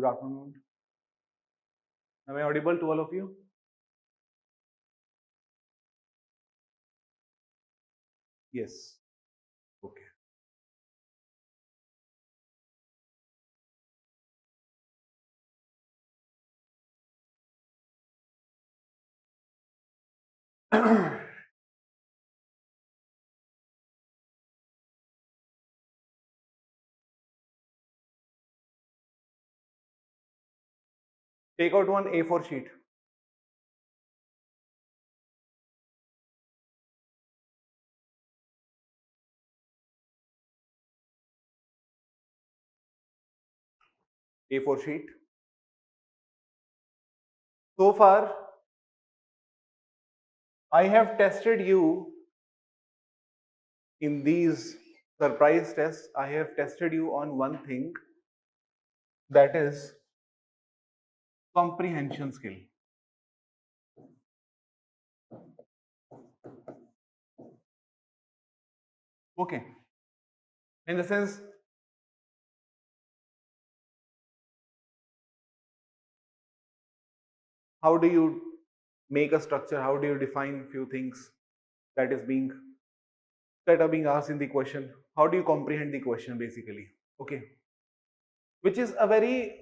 Good afternoon. Am I audible to all of you? Yes. Okay. Take out one A4 sheet. A4 sheet. So far, I have tested you in these surprise tests. I have tested you on one thing, that is comprehension skill. Okay. In the sense, how do you make a structure? How do you define few things that is being that are being asked in the question? How do you comprehend the question basically? Okay. Which is a very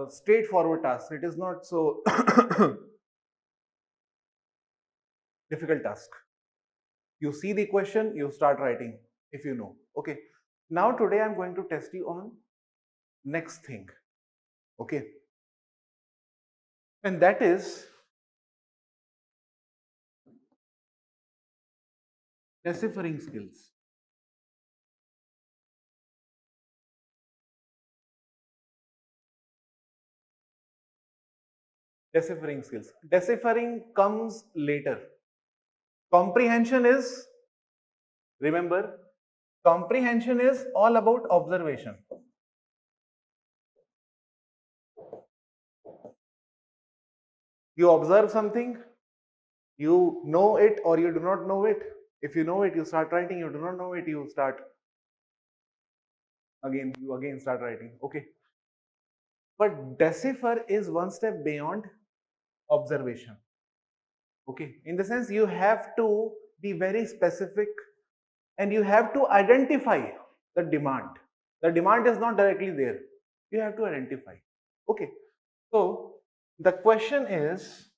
straightforward task. It is not so difficult task. You see the question, you start writing if you know. Okay. Now today I'm going to test you on next thing. Okay. And that is deciphering skills. Deciphering skills. Deciphering comes later. Comprehension is, remember, comprehension is all about observation. You observe something, you know it or you do not know it. If you know it, you start writing. You do not know it, you again start writing. Okay. But decipher is one step beyond observation. Okay. In the sense, you have to be very specific and you have to identify the demand. The demand is not directly there. You have to identify. Okay. So the question is,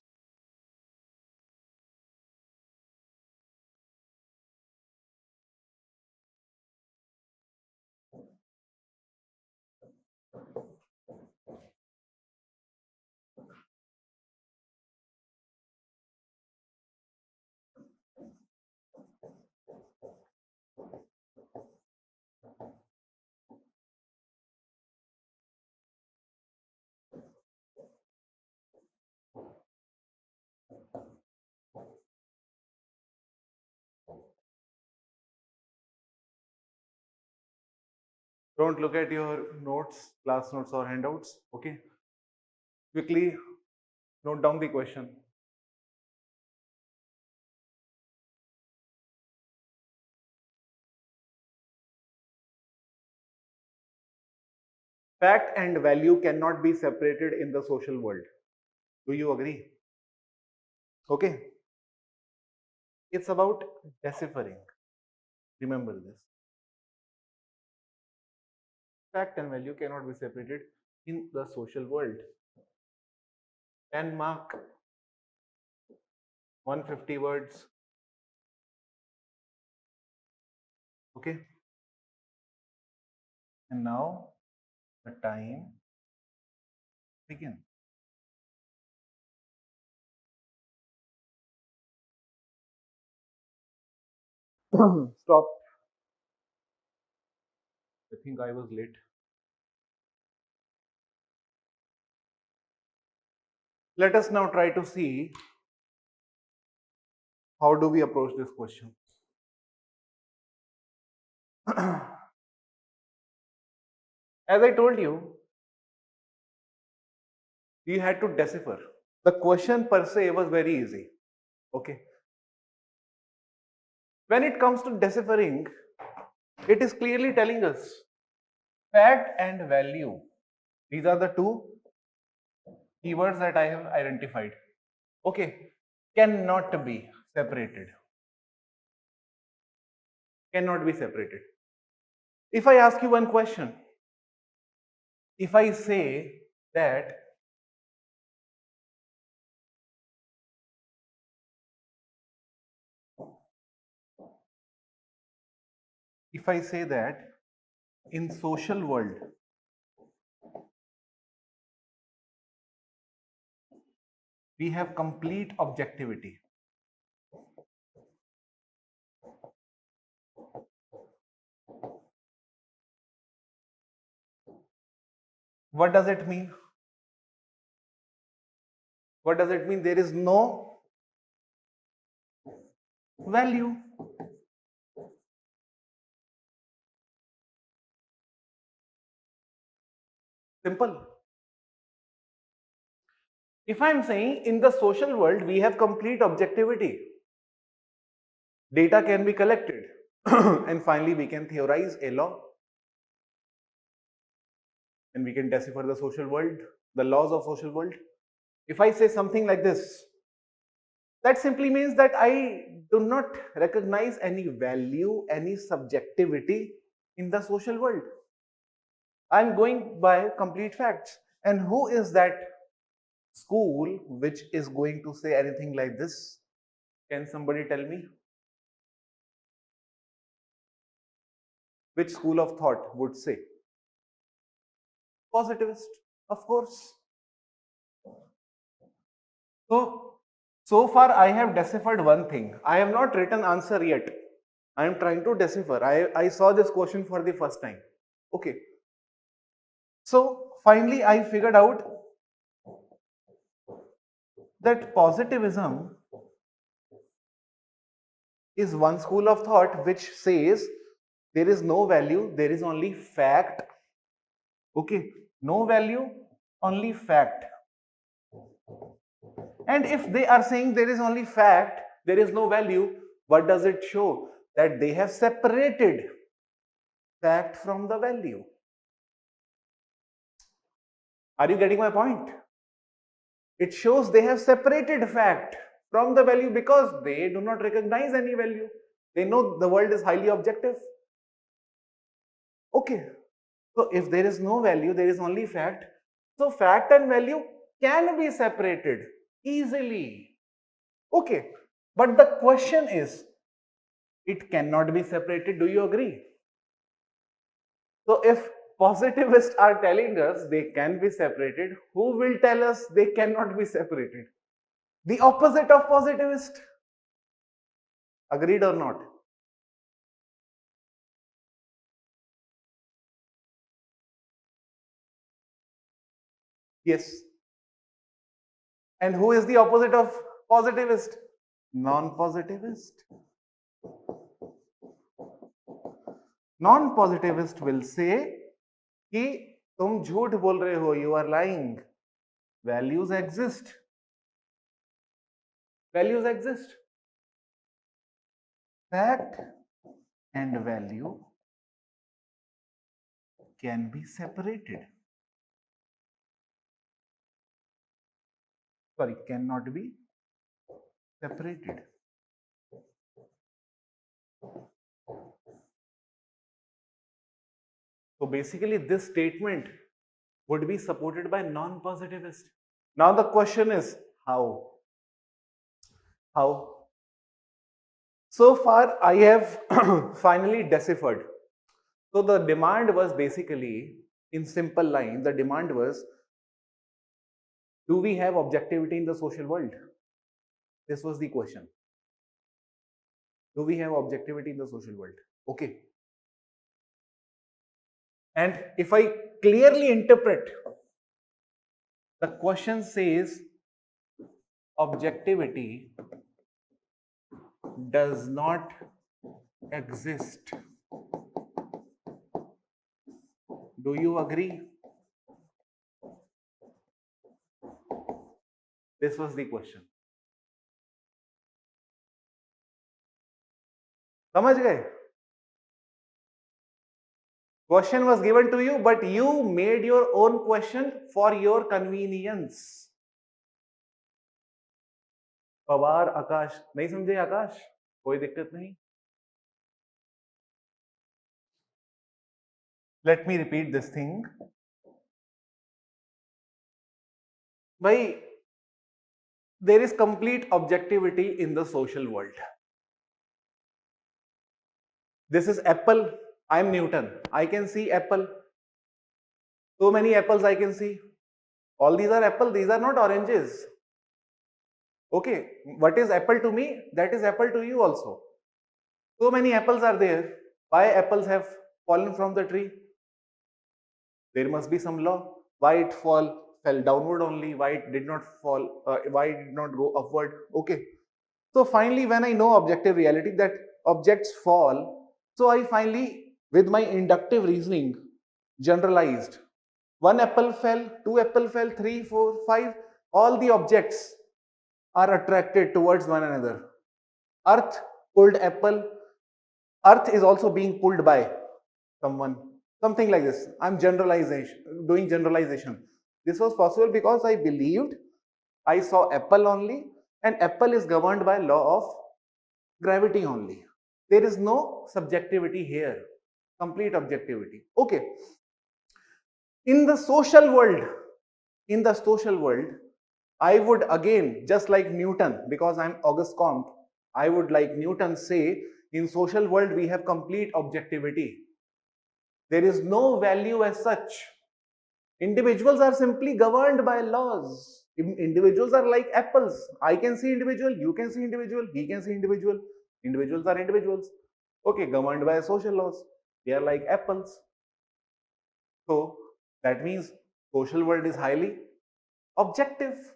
don't look at your notes, class notes or handouts. Okay. Quickly note down the question. Fact and value cannot be separated in the social world. Do you agree? Okay. It's about deciphering. Remember this. Fact and value cannot be separated in the social world. 10 mark, 150 words. Okay. And now the time begins. Stop. I think I was late. Let us now try to see how do we approach this question. As I told you, we had to decipher. The question per se was very easy. Okay. When it comes to deciphering, it is clearly telling us fact and value These are the two keywords that I have identified. Okay, cannot be separated. Cannot be separated. If I ask you one question, if I say that in social world we have complete objectivity, what does it mean? What does it mean? There is no value. Simple. If I am saying in the social world we have complete objectivity, data can be collected and finally we can theorize a law and we can decipher the social world, the laws of social world. If I say something like this, that simply means that I do not recognize any value, any subjectivity in the social world. I'm going by complete facts. And who is that school which is going to say anything like this? Can somebody tell me? Which school of thought would say? Positivist, of course. So far I have deciphered one thing. I have not written answer yet. I am trying to decipher. I saw this question for the first time. Okay. So finally I figured out that positivism is one school of thought which says there is no value, there is only fact. Okay, no value, only fact. And if they are saying there is only fact, there is no value, what does it show? That they have separated fact from the value. Are you getting my point? It shows they have separated fact from the value because they do not recognize any value. They know the world is highly objective. Okay, so if there is no value, there is only fact. So fact and value can be separated easily. Okay, but the question is, it cannot be separated. Do you agree? So if positivists are telling us they can be separated, who will tell us they cannot be separated? The opposite of positivist. Agreed or not? Yes. And who is the opposite of positivist? Non-positivist. Non-positivist will say कि तुम झूठ बोल रहे हो, you are lying. Values exist. Values exist. Fact and value can be separated. Sorry, cannot be separated. So basically this statement would be supported by non-positivist. Now the question is how? How? So far I have finally deciphered. So the demand was basically, in simple line, the demand was, do we have objectivity in the social world? This was the question. Do we have objectivity in the social world? Okay. And if I clearly interpret, the question says objectivity does not exist. Do you agree? This was the question. समझ गए? Question was given to you, but you made your own question for your convenience. Pawar आकाश, नहीं समझे आकाश? कोई दिक्कत नहीं. Let me repeat this thing. भाई, there is complete objectivity in the social world. This is apple. I am Newton. I can see apple. So many apples I can see. All these are apple. These are not oranges. Okay. What is apple to me? That is apple to you also. So many apples are there. Why apples have fallen from the tree? There must be some law. Why it fell downward only? Why it did not fall? Why it did not go upward? Okay. So finally, when I know objective reality that objects fall, so I finally, with my inductive reasoning, generalized. One apple fell, two apple fell, 3, 4, 5. All the objects are attracted towards one another. Earth pulled apple. Earth is also being pulled by someone. Something like this. I'm doing generalization. This was possible because I believed I saw apple only, and apple is governed by law of gravity only. There is no subjectivity here. Complete objectivity. Okay. In the social world, I would again, just like Newton, because I'm Auguste Comte, I would like Newton say, in social world we have complete objectivity. There is no value as such. Individuals are simply governed by laws. Individuals are like apples. I can see individual, you can see individual, he can see individual. Individuals are individuals. Okay, governed by social laws. They are like apples. So that means social world is highly objective,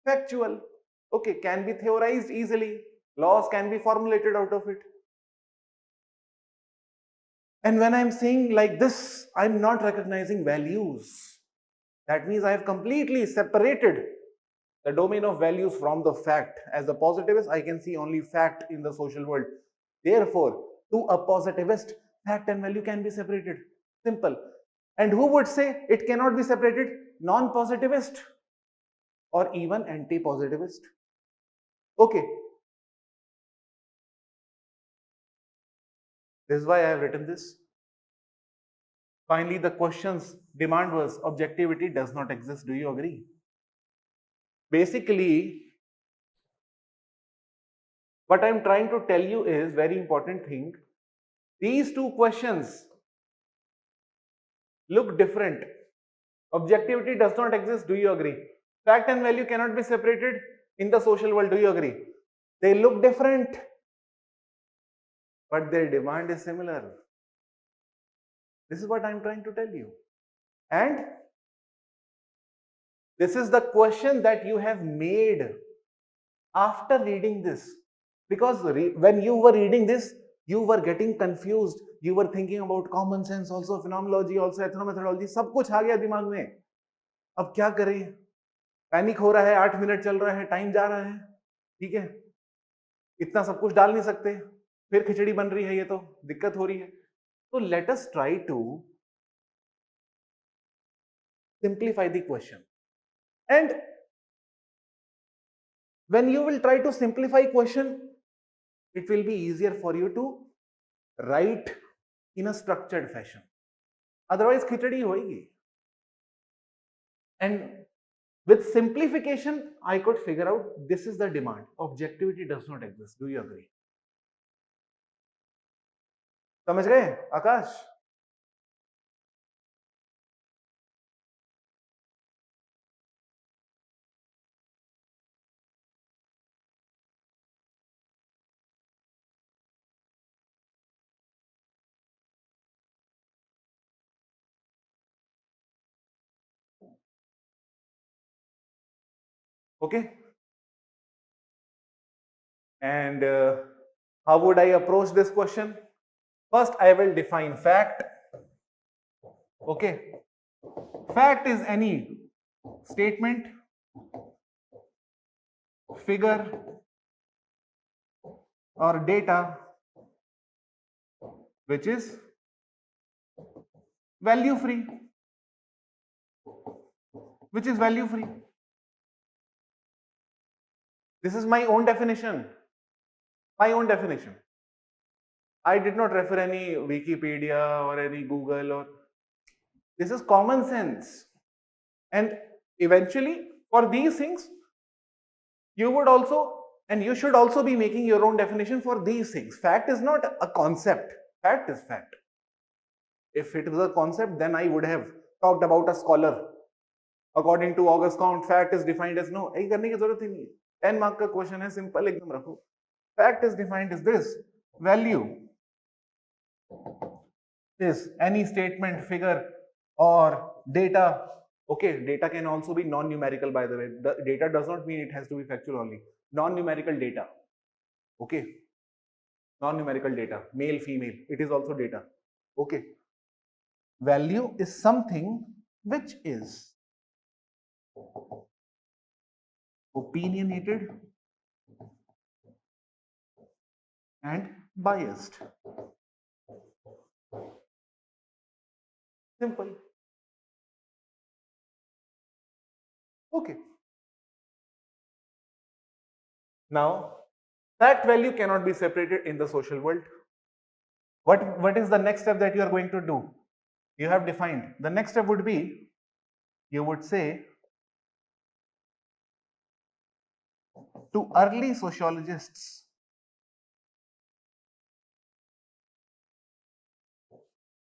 factual. Okay, can be theorized easily. Laws can be formulated out of it. And when I'm saying like this, I'm not recognizing values. That means I have completely separated the domain of values from the fact. As a positivist, I can see only fact in the social world. Therefore, to a positivist, fact and value can be separated. Simple. And who would say it cannot be separated? Non-positivist or even anti-positivist. Okay. This is why I have written this. Finally, the question's demand was objectivity does not exist. Do you agree? Basically, what I'm trying to tell you is very important thing. These two questions look different. Objectivity does not exist. Do you agree? Fact and value cannot be separated in the social world. Do you agree? They look different, but their demand is similar. This is what I'm trying to tell you. And this is the question that you have made after reading this. Because when you were reading this, you were getting confused. You were thinking about common sense also, phenomenology also, ethnomethodology. सब कुछ आ गया दिमाग में. अब क्या करें? Panic हो रहा है, 8 मिनट चल रहा है, टाइम जा रहा है. ठीक है, इतना सब कुछ डाल नहीं सकते. फिर खिचड़ी बन रही है, ये तो दिक्कत हो रही है. So let us try to simplify the question. And when you will try to simplify question, it will be easier for you to write in a structured fashion. Otherwise, khichdi hoegi. And with simplification, I could figure out this is the demand. Objectivity does not exist. Do you agree? समझ गए आकाश? Okay. And how would I approach this question? First, I will define fact. Okay. Fact is any statement, figure, or data which is value free, which is value free. This is my own definition. My own definition. I did not refer any Wikipedia or any Google, or this is common sense. And eventually, for these things, you would also, and you should also be making your own definition for these things. Fact is not a concept. Fact is fact. If it was a concept, then I would have talked about a scholar. According to August Count, fact is defined as no. ऐसा करने की जरूरत ही नहीं है. 10 mark का question है, simple एकदम रखो. Fact is defined as this: value is any statement, figure, or data. Okay, data can also be non-numerical, by the way. The data does not mean it has to be factual only. Non-numerical data. Okay, non-numerical data, male, female, it is also data. Okay, value is something which is opinionated and biased. Simple. Okay. Now, that value cannot be separated in the social world. What is the next step that you are going to do? You have defined. The next step would be, you would say, to early sociologists,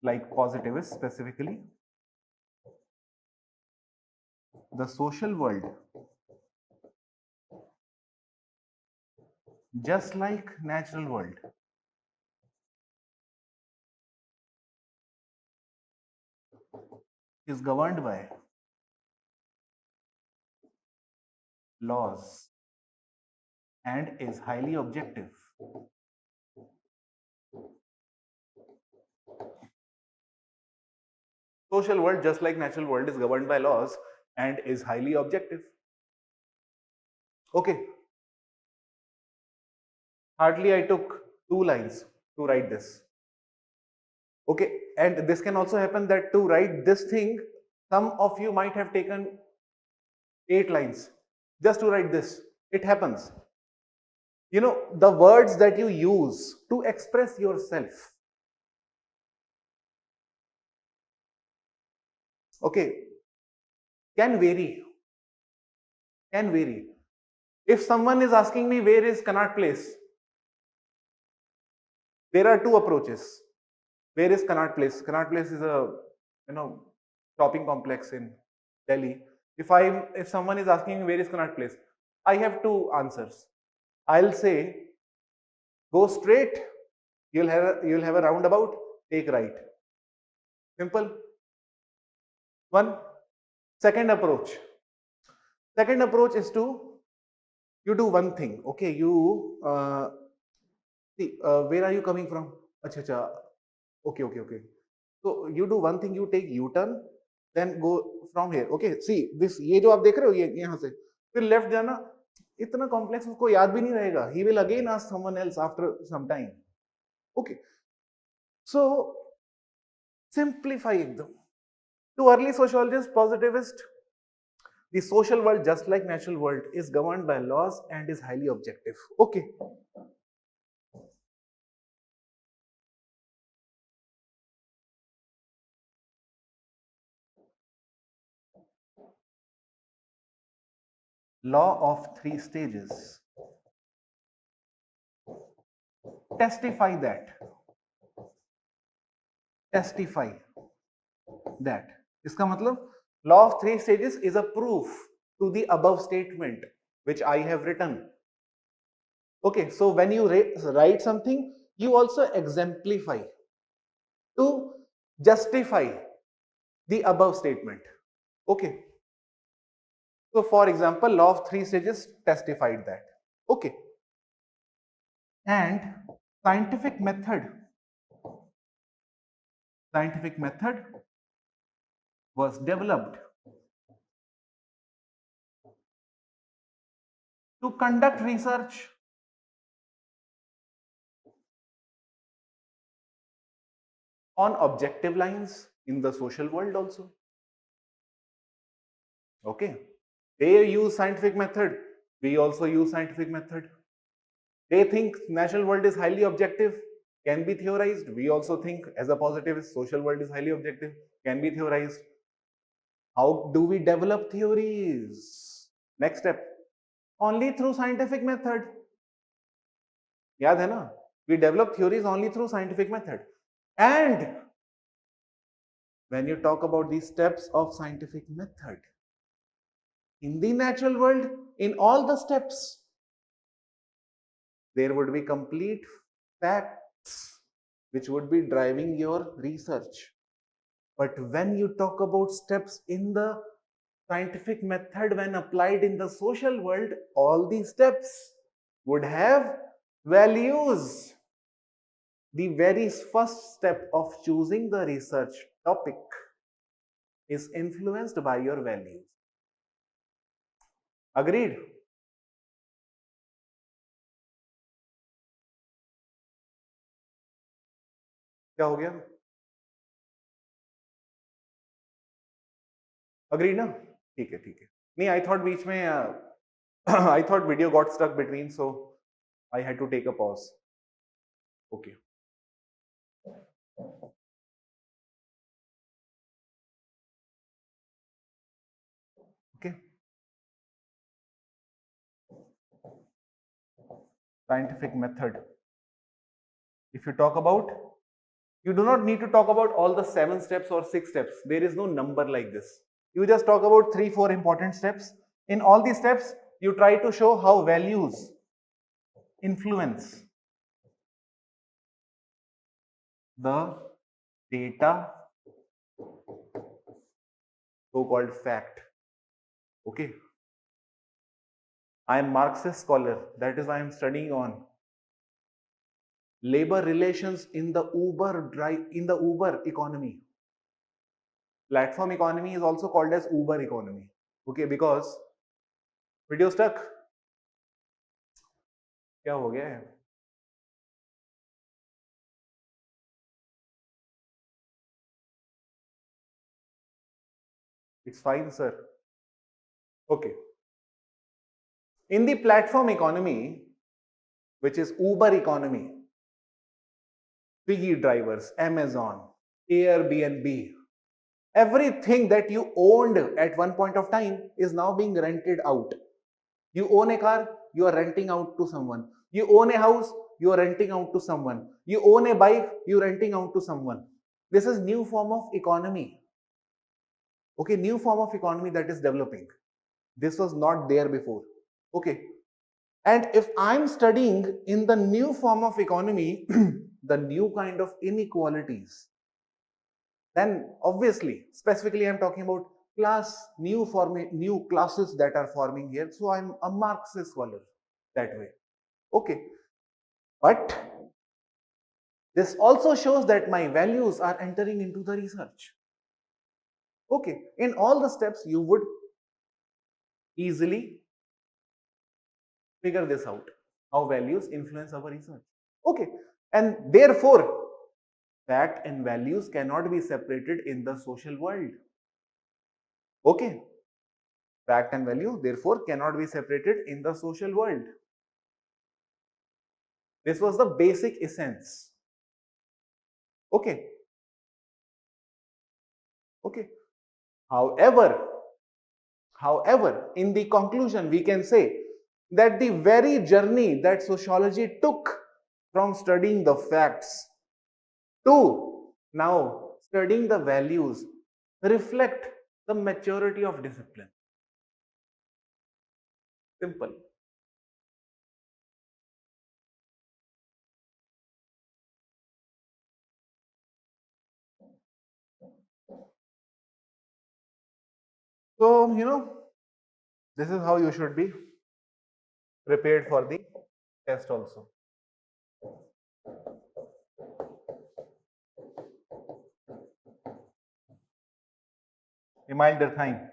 like positivists specifically, the social world, just like natural world, is governed by laws and is highly objective. Social world, just like natural world, is governed by laws and is highly objective. Okay. Hardly I took 2 lines to write this. Okay, and this can also happen that to write this thing, some of you might have taken 8 lines just to write this. It happens. You know, the words that you use to express yourself, okay, can vary. Can vary. If someone is asking me where is Connaught Place, there are 2 approaches. Where is Connaught Place? Connaught Place is a, you know, shopping complex in Delhi. If someone is asking me where is Connaught Place, I have 2 answers. I'll say, go straight, you'll have a roundabout, take right. Simple. One. Second approach is to, you do one thing. Okay, you see, where are you coming from? Acha. Okay. So you do one thing, you take U-turn, then go from here. Okay, see this, ये जो आप देख रहे हो, ये यहाँ से फिर लेफ्ट जाना. इतना कॉम्प्लेक्स उसको याद भी नहीं रहेगा. He will again ask someone else after some time. Okay, so simplify एकदम. To early sociologists, positivists, the social world, just like natural world, is governed by laws and is highly objective. Okay. Law of 3 stages. Testify that. इसका मतलब, law of 3 stages is a proof to the above statement which I have written. Okay, so when you write something, you also exemplify to justify the above statement. Okay. So for example, law of 3 stages testified that. Okay. And scientific method was developed to conduct research on objective lines in the social world also. Okay. They use scientific method. We also use scientific method. They think natural world is highly objective, can be theorized. We also think as a positivist, social world is highly objective, can be theorized. How do we develop theories? Next step, only through scientific method. याद है ना? We develop theories only through scientific method. And when you talk about these steps of scientific method, in the natural world, in all the steps, there would be complete facts which would be driving your research. But when you talk about steps in the scientific method, when applied in the social world, all these steps would have values. The very first step of choosing the research topic is influenced by your values. Agreed? क्या हो गया? Agreed ना? ठीक है, ठीक है. नहीं, I thought बीच में I thought video got stuck between, so I had to take a pause. Okay. Okay. Scientific method. If you talk about, you do not need to talk about all the 7 steps or 6 steps. There is no number like this. You just talk about 3-4 important steps. In all these steps, you try to show how values influence the data, so-called fact. Okay. I am Marxist scholar. That is why I am studying on labor relations in the Uber economy. Platform economy is also called as Uber economy. Okay, because video stuck. क्या हो गया है? It's fine, sir. Okay. In the platform economy, which is Uber economy, Swiggy drivers, Amazon, Airbnb, everything that you owned at one point of time is now being rented out. You own a car, you are renting out to someone. You own a house, you are renting out to someone. You own a bike, you are renting out to someone. This is new form of economy. Okay, new form of economy that is developing. This was not there before. Okay. And if I'm studying in the new form of economy, the new kind of inequalities, then obviously, specifically I'm talking about new classes that are forming here. So I'm a Marxist scholar that way. Okay. But this also shows that my values are entering into the research. Okay. In all the steps, you would easily figure this out, how values influence our research. Okay. And therefore, fact and values cannot be separated in the social world. Okay. Fact and value, therefore, cannot be separated in the social world. This was the basic essence. Okay. Okay. However, in the conclusion, we can say that the very journey that sociology took from studying the facts to now studying the values reflect the maturity of discipline. Simple. So, this is how you should be prepared for the test also. Emile Durkheim.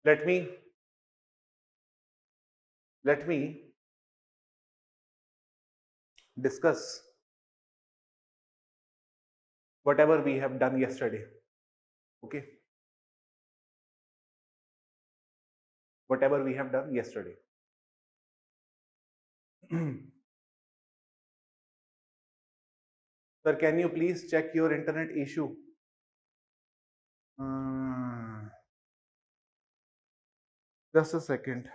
Let me discuss whatever we have done yesterday. Okay, whatever we have done yesterday. Sir, can you please check your internet issue? Just a second.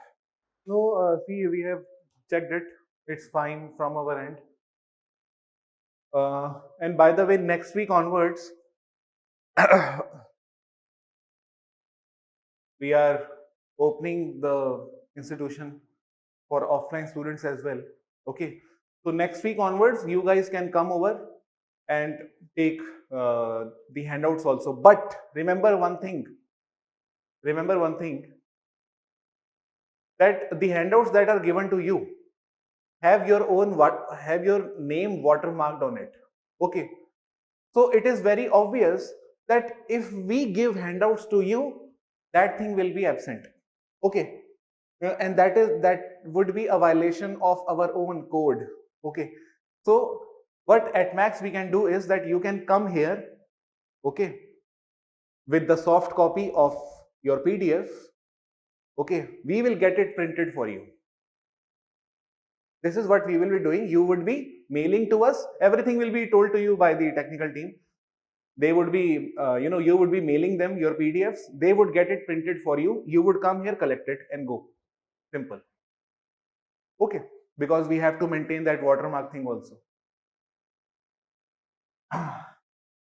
No, see, we have checked it. It's fine from our end. And by the way, next week onwards, we are opening the institution for offline students as well. Okay. So next week onwards, you guys can come over and take the handouts also. But remember one thing. Remember one thing, that the handouts that are given to you have your own have your name watermarked on it. Okay. So it is very obvious that if we give handouts to you, that thing will be absent. Okay. And that would be a violation of our own code. Okay. So what at max we can do is that you can come here, okay, with the soft copy of your PDF. Okay, we will get it printed for you. This is what we will be doing. You would be mailing to us. Everything will be told to you by the technical team. They would be, you would be mailing them your PDFs. They would get it printed for you. You would come here, collect it, and go. Simple. Okay, because we have to maintain that watermark thing also.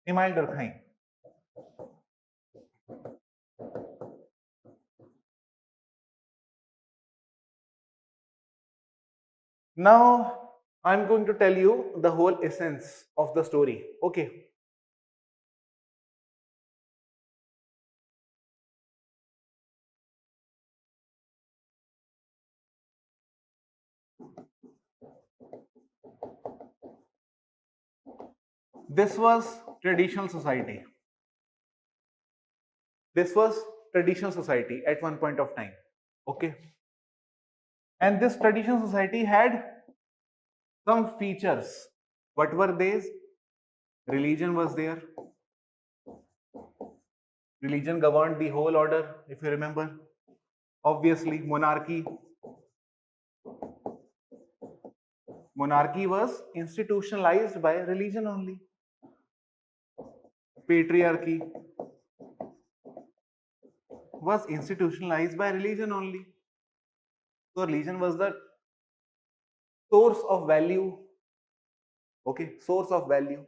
Reminder thing. Now I'm going to tell you the whole essence of the story. Okay. This was traditional society. This was traditional society at one point of time. Okay. And this traditional society had some features. What were these? Religion was there. Religion governed the whole order, if you remember. Obviously, monarchy. Monarchy was institutionalized by religion only. Patriarchy was institutionalized by religion only. So religion was the source of value. Okay, source of value.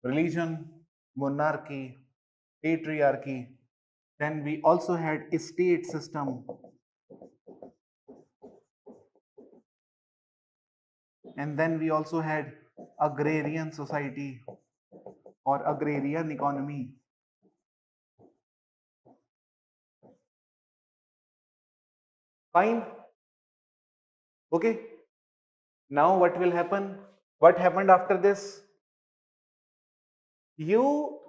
Religion, monarchy, patriarchy. Then we also had a state system. And then we also had agrarian society or agrarian economy. Fine. Okay. Now what will happen? What happened after this? You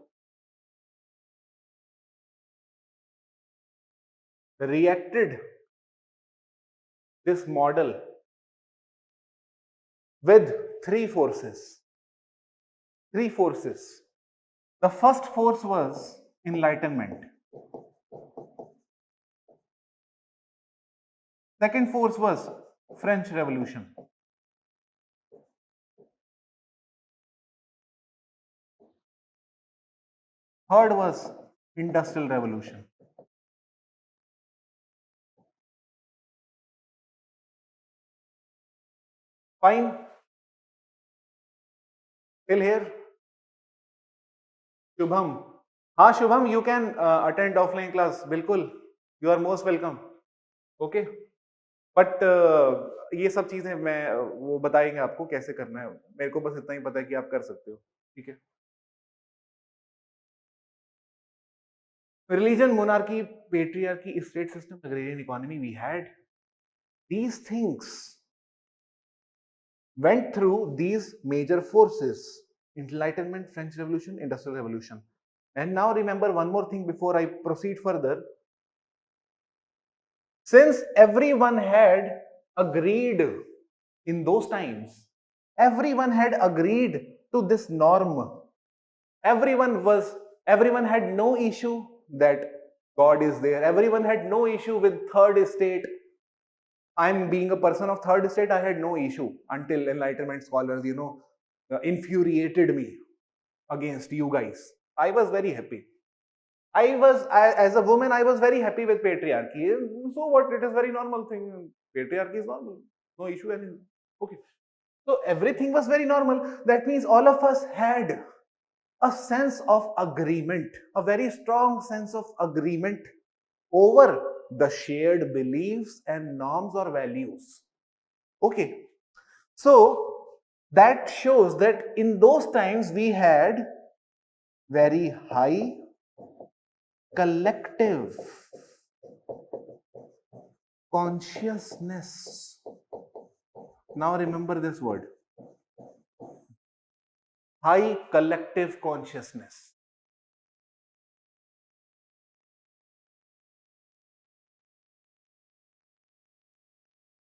reacted this model with three forces. Three forces. The first force was enlightenment. Second force was French Revolution. Third was Industrial Revolution. Fine. Till here. Shubham. हाँ Shubham, you can attend offline class. बिल्कुल, you are most welcome. Okay. But ये सब चीजें मैं वो बताएंगे आपको कैसे करना है. मेरे को बस इतना ही पता है कि आप कर सकते हो. ठीक है. Religion, monarchy, patriarchy, state system, agrarian economy, we had these things went through these major forces: Enlightenment, French Revolution, Industrial Revolution. And now remember one more thing before I proceed further. Since everyone had agreed in those times, everyone had agreed to this norm. Everyone had no issue that God is there. Everyone had no issue with third estate. I'm being a person of third estate, I had no issue until enlightenment scholars, infuriated me against you guys. I was very happy. As a woman, I was very happy with patriarchy. So what? It is very normal thing. Patriarchy is normal. No issue anything. Okay. So everything was very normal. That means all of us had a sense of agreement, a very strong sense of agreement over the shared beliefs and norms or values. Okay. So that shows that in those times we had very high collective consciousness. Now remember this word. High collective consciousness.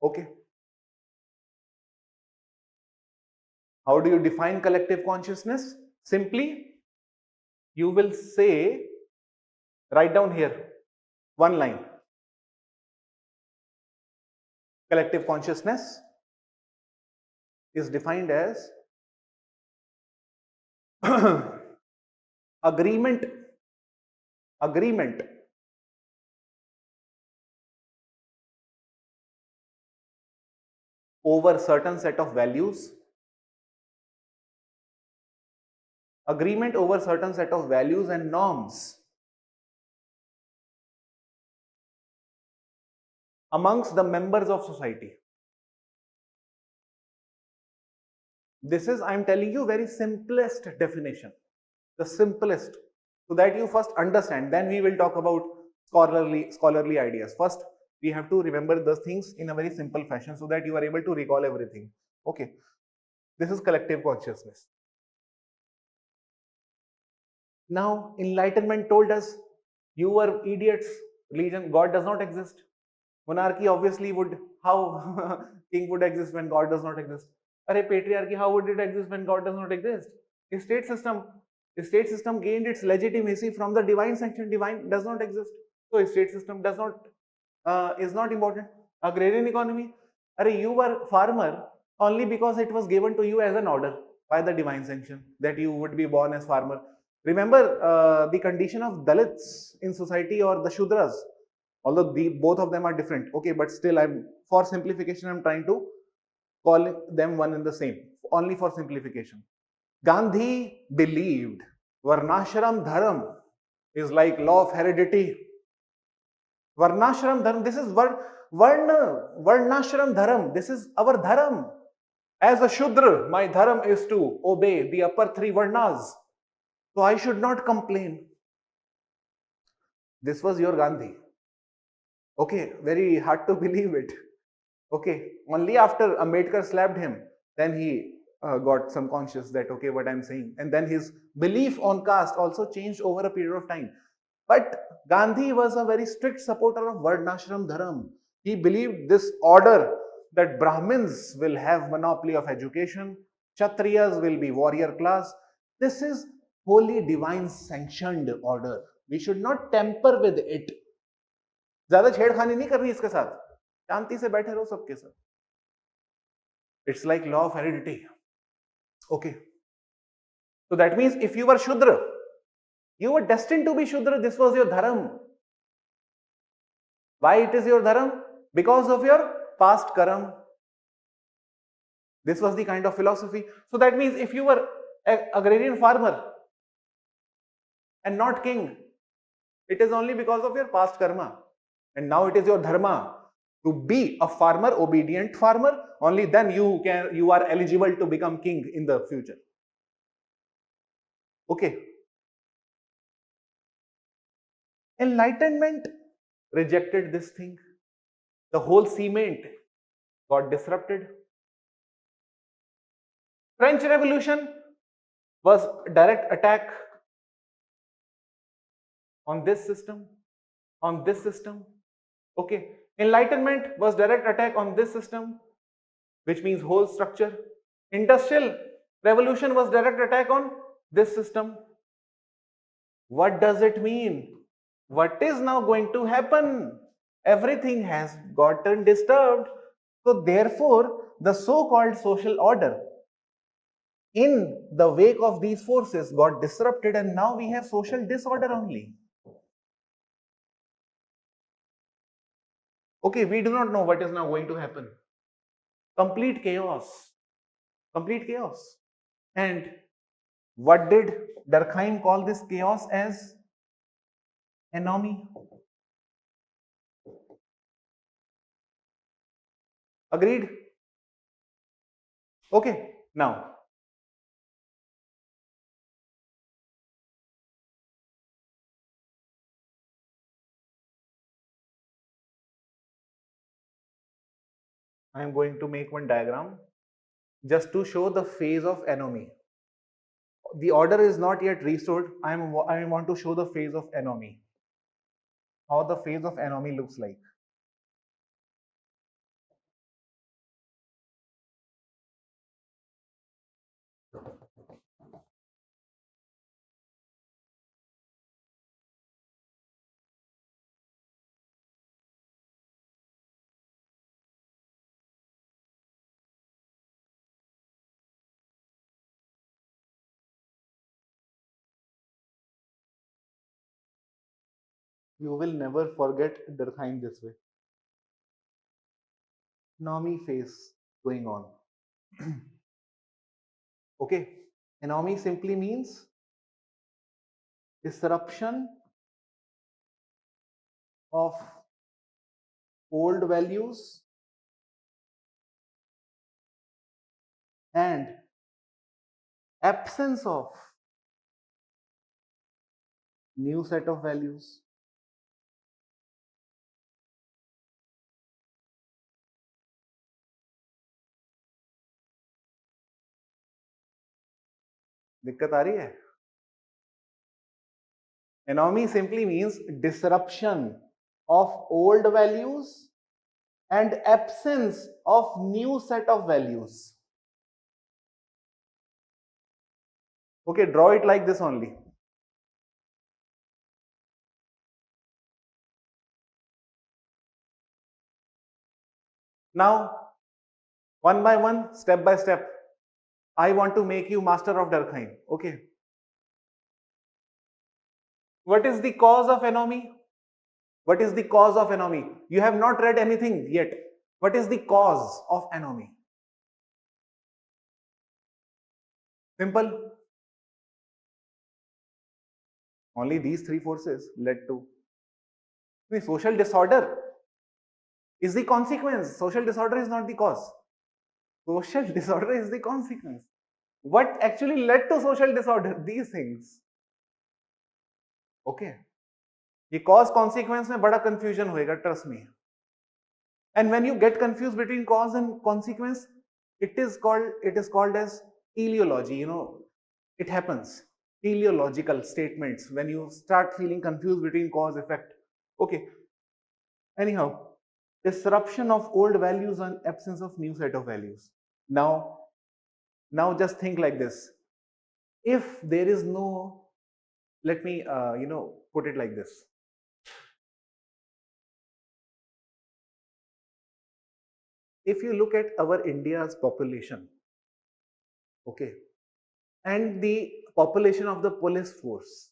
Okay. How do you define collective consciousness? Simply, you will say, write down here, one line. Collective consciousness is defined as agreement over certain set of values, and norms amongst the members of society. This is, I am telling you, very simplest definition, the simplest, so that you first understand. Then we will talk about scholarly ideas. First, we have to remember the things in a very simple fashion so that you are able to recall everything. Okay, this is collective consciousness. Now, enlightenment told us, you were idiots, religion, God does not exist. Monarchy obviously would, how king would exist when God does not exist? Array, patriarchy, how would it exist when God does not exist? The state system gained its legitimacy from the divine sanction. Divine does not exist. So state system does not, is not important. Agrarian economy, array, you were farmer only because it was given to you as an order by the divine sanction that you would be born as farmer. Remember the condition of Dalits in society or the Shudras, although both of them are different. Okay, but still, for simplification, I'm trying to call them one and the same, only for simplification. Gandhi believed Varnashram Dharam is like law of heredity. Varnashram Dharam, this is Varnashram Dharam, this is our Dharam. As a Shudra, my Dharam is to obey the upper three Varnas. So I should not complain. This was your Gandhi. Okay, very hard to believe it. Okay, only after Ambedkar slapped him, then he got some conscious that, okay, what I'm saying. And then his belief on caste also changed over a period of time. But Gandhi was a very strict supporter of Varnashram Dharam. He believed this order that Brahmins will have monopoly of education, Kshatriyas will be warrior class. This is wholly divine sanctioned order. We should not tamper with it. ज्यादा छेड़खानी नहीं करनी इसके साथ, शांति से बैठे रहो सबके साथ. It's like law of heredity. Okay. So that means if you were Shudra, you were destined to be Shudra. This was your dharam. Why it is your dharam? Because of your past karam. This was the kind of philosophy. So that means if you were an agrarian farmer and not king, it is only because of your past karma. And now it is your dharma to be a farmer, obedient farmer. Only then you are eligible to become king in the future. Okay. Enlightenment rejected this thing. The whole cement got disrupted. French Revolution was direct attack on this system, Okay. Enlightenment was direct attack on this system, which means whole structure. Industrial Revolution was direct attack on this system. What does it mean? What is now going to happen? Everything has gotten disturbed. So therefore, the so-called social order in the wake of these forces got disrupted, and now we have social disorder only. Okay, we do not know what is now going to happen. Complete chaos. Complete chaos. And what did Durkheim call this chaos as? Anomie. Agreed? Okay, now I am going to make one diagram just to show the phase of anomie. The order is not yet restored. I want to show the phase of anomie. How the phase of anomie looks like. You will never forget Durkheim this way. Anomie phase going on. Okay, anomie simply means disruption of old values and absence of new set of values. दिक्कत आ रही है? Anomie simply means disruption of old values and absence of new set of values. Okay, draw it like this only. Now, one by one, step by step, I want to make you master of Durkheim. Okay. What is the cause of anomie? What is the cause of anomie? You have not read anything yet. What is the cause of anomie? Simple. Only these three forces led to the social disorder is the consequence. Social disorder is not the cause. Social disorder is the consequence. What actually led to social disorder? These things. Okay. ये cause consequence में बड़ा confusion होएगा, trust me. And when you get confused between cause and consequence, it is called as teleology. You know, it happens. Teleological statements when you start feeling confused between cause effect. Okay. Anyhow, disruption of old values and absence of new set of values. Now just think like this. If there is no, let me put it like this. If you look at our India's population, okay, and the population of the police force,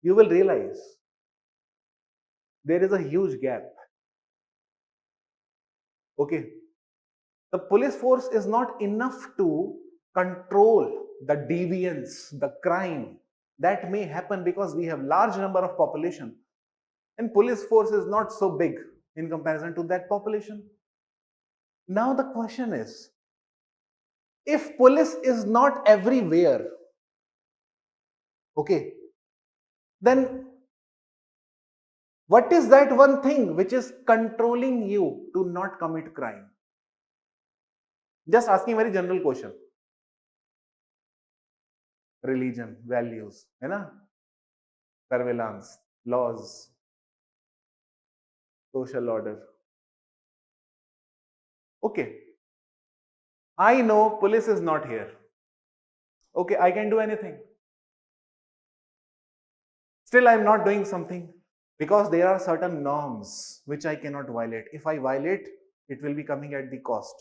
you will realize there is a huge gap. Okay, the police force is not enough to control the deviance, the crime that may happen because we have large number of population, and police force is not so big in comparison to that population. Now the question is, if police is not everywhere, okay, then what is that one thing which is controlling you to not commit crime? Just asking very general question. Religion, values, है ना? Surveillance, laws, social order. Okay, I know police is not here. Okay, I can do anything. Still, I'm not doing something because there are certain norms which I cannot violate. If I violate, it will be coming at the cost,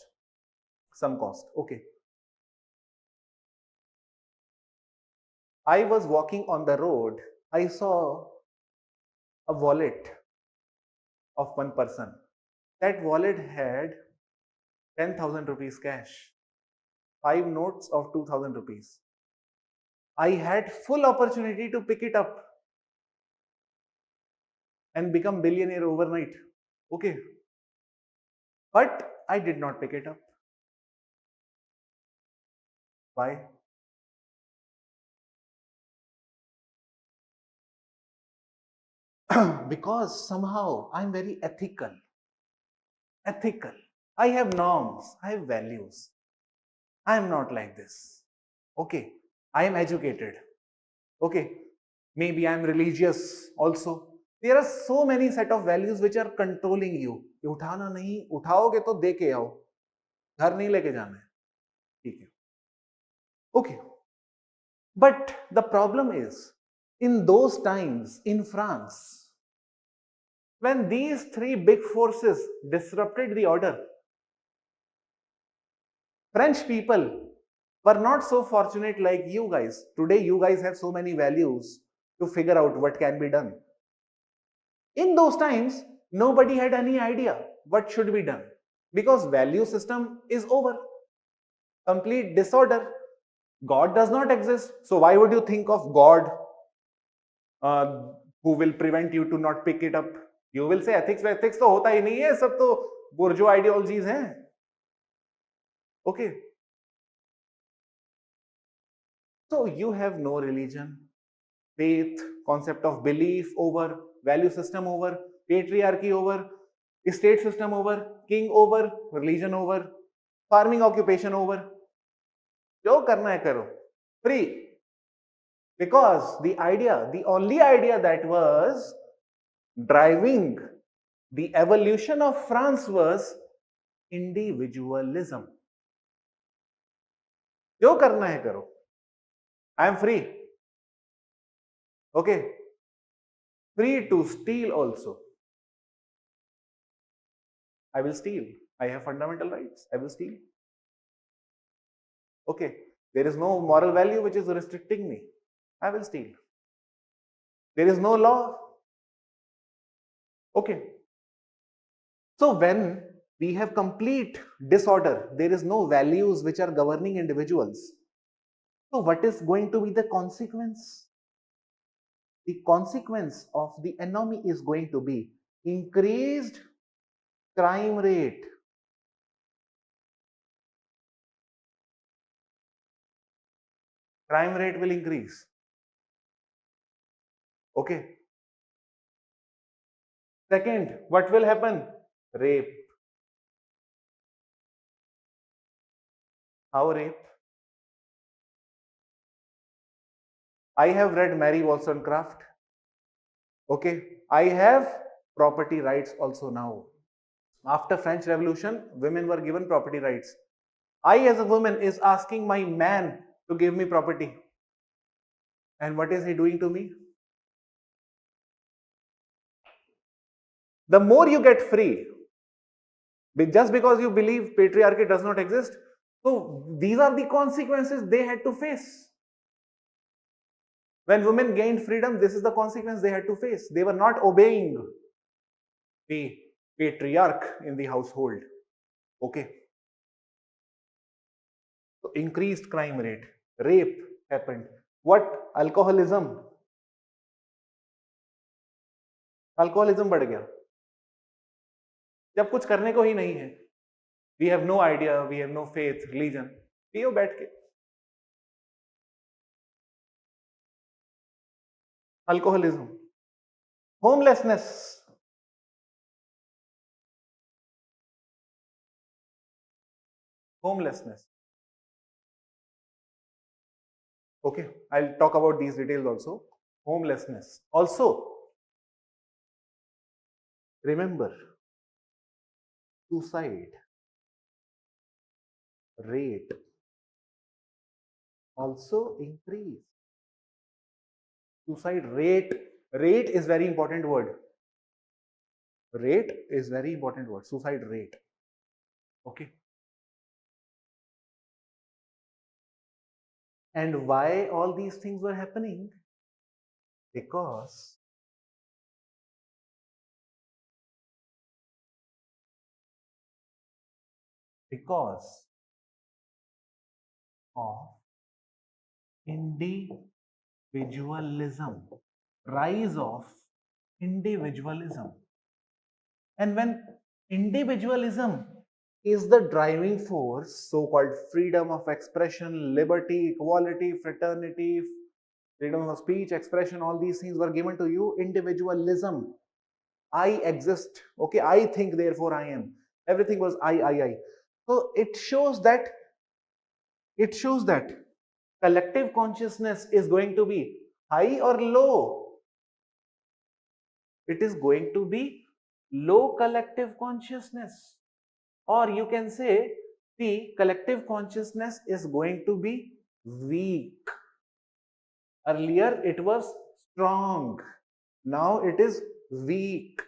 some cost. Okay. I was walking on the road. I saw a wallet of one person. That wallet had 10,000 rupees cash, 5 notes of 2,000 rupees. I had full opportunity to pick it up and become billionaire overnight. Okay. But I did not pick it up. Why? Because somehow I'm very ethical. Ethical. I have norms. I have values. I am not like this. Okay. I am educated. Okay. Maybe I am religious also. There are so many set of values which are controlling you. ये उठाना नहीं, उठाओगे तो दे के आओ, घर नहीं लेके जाना है. ठीक है. Okay. But the problem is, in those times in France, when these three big forces disrupted the order, French people were not so fortunate like you guys. Today, you guys have so many values to figure out what can be done. In those times, nobody had any idea what should be done because value system is over. Complete disorder. God does not exist. So why would you think of God who will prevent you to not pick it up? You will say ethics तो होता ही नहीं है, सब तो bourgeois ideologies हैं. Okay. So you have no religion, faith, concept of belief over, value system over, patriarchy over, state system over, king over, religion over, farming occupation over. जो करना है करो, free. Because the idea, the only idea that was driving the evolution of France was individualism. जो करना है करो. I am free. Okay. Free to steal also. I will steal. I have fundamental rights. I will steal. Okay. There is no moral value which is restricting me. I will steal. There is no law. Okay. So when we have complete disorder, there is no values which are governing individuals. So what is going to be the consequence? The consequence of the anomy is going to be increased crime rate. Crime rate will increase. Okay. Second, what will happen? Rape. How rape? I have read Mary Wollstonecraft. Okay. I have property rights also now. After French Revolution, women were given property rights. I as a woman is asking my man to give me property. And what is he doing to me? The more you get free, just because you believe patriarchy does not exist, so these are the consequences they had to face. When women gained freedom, this is the consequence they had to face. They were not obeying the patriarch in the household. Okay. So increased crime rate, rape happened. What? Alcoholism. Alcoholism बढ़ गया. जब कुछ करने को ही नहीं है. We have no idea, we have no faith, religion. पियो बैठ के. Alcoholism. Homelessness. Homelessness. Okay, I'll talk about these details also. Homelessness. Also, remember, suicide. rate also increase. Suicide rate is very important word. Rate is very important word. Suicide rate. Okay. And why all these things were happening? Because of individualism, rise of individualism. And when individualism is the driving force, so-called freedom of expression, liberty, equality, fraternity, freedom of speech, expression, all these things were given to you. Individualism, I exist, okay, I think, therefore I am. Everything was I. So it shows that collective consciousness is going to be high or low. It is going to be low collective consciousness, or you can say the collective consciousness is going to be weak. Earlier it was strong, now it is weak.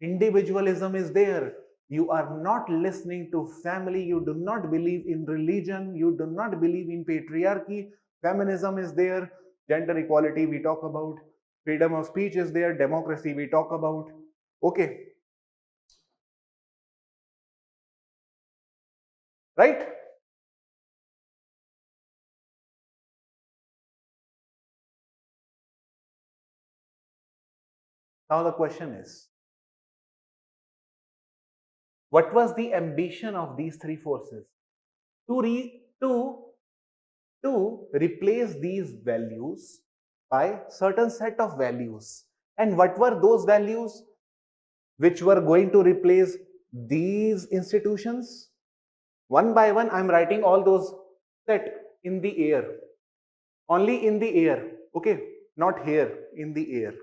Individualism is there. You are not listening to family, you do not believe in religion, you do not believe in patriarchy. Feminism is there, gender equality we talk about, freedom of speech is there, democracy we talk about. Okay, right? Now the question is, what was the ambition of these three forces? To replace these values by certain set of values. And what were those values which were going to replace these institutions? One by one, I'm writing all those set in the air. Only in the air, okay? Not here, in the air.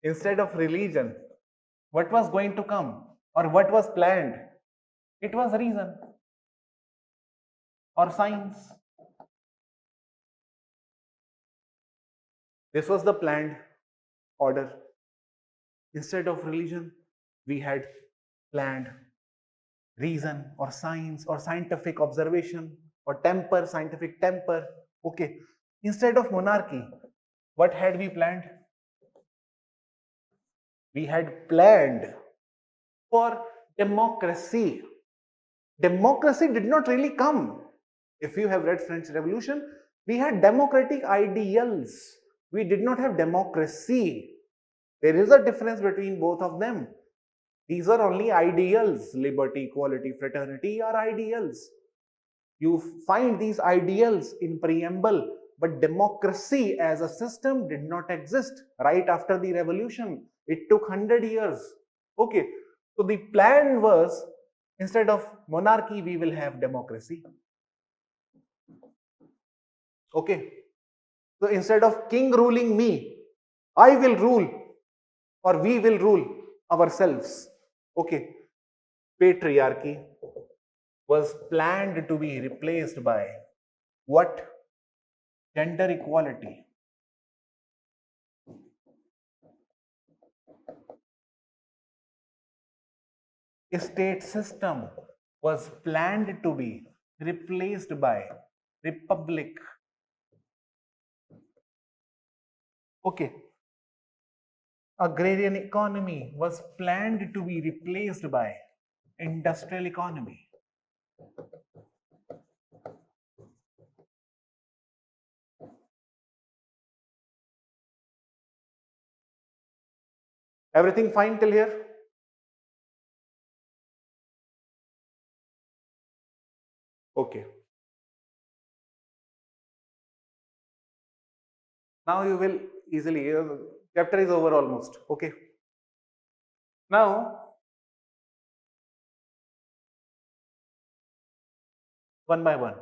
Instead of religion, what was going to come or what was planned? It was reason or science. This was the planned order. Instead of religion, we had planned reason or science or scientific observation or temper, scientific temper. Okay. Instead of monarchy, what had we planned? We had planned for democracy. Democracy did not really come. If you have read French Revolution, we had democratic ideals. We did not have democracy. There is a difference between both of them. These are only ideals. Liberty, equality, fraternity are ideals. You find these ideals in preamble, but democracy as a system did not exist right after the revolution. It took 100 years. Okay, so the plan was, instead of monarchy, we will have democracy. Okay, so instead of king ruling me, I will rule, or we will rule ourselves. Okay, patriarchy was planned to be replaced by what? Gender equality. A state system was planned to be replaced by republic. Okay. Agrarian economy was planned to be replaced by industrial economy. Everything fine till here? Okay. Now you will easily, chapter is over almost. Okay. Now, one by one.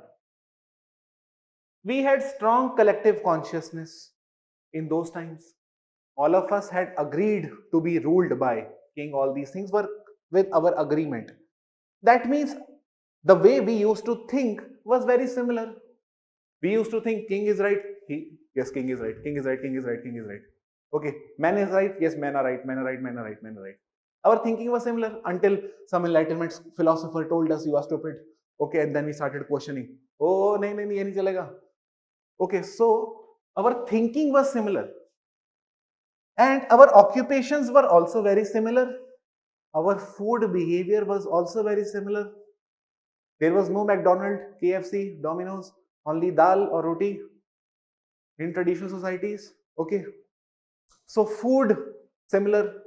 We had strong collective consciousness in those times. All of us had agreed to be ruled by king. All these things were with our agreement. That means the way we used to think was very similar. We used to think king is right. Yes, king is right. King is right. King is right. King is right. Okay, man is right. Yes, men are right. Men are right. Men are right. Men are right. Our thinking was similar until some enlightenment philosopher told us you are stupid. Okay, and then we started questioning. Oh, nahi, nahi, nahi, ye nahi chalega. Okay, so our thinking was similar, and our occupations were also very similar. Our food behavior was also very similar. There was no McDonald's, KFC, Domino's, only dal or roti in traditional societies. Okay, so food similar,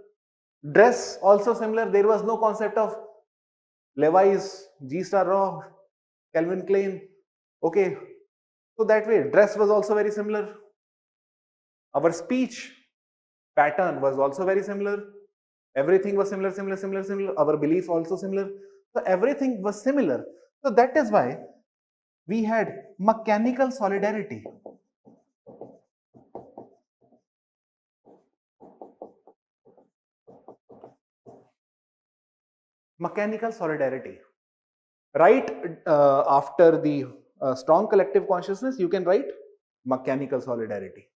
dress also similar. There was no concept of Levi's, G-Star Raw, Calvin Klein. Okay, so that way dress was also very similar. Our speech pattern was also very similar. Everything was similar, similar, similar, similar. Our beliefs also similar. So everything was similar. So that is why we had mechanical solidarity. Mechanical solidarity. Right after the strong collective consciousness, you can write mechanical solidarity.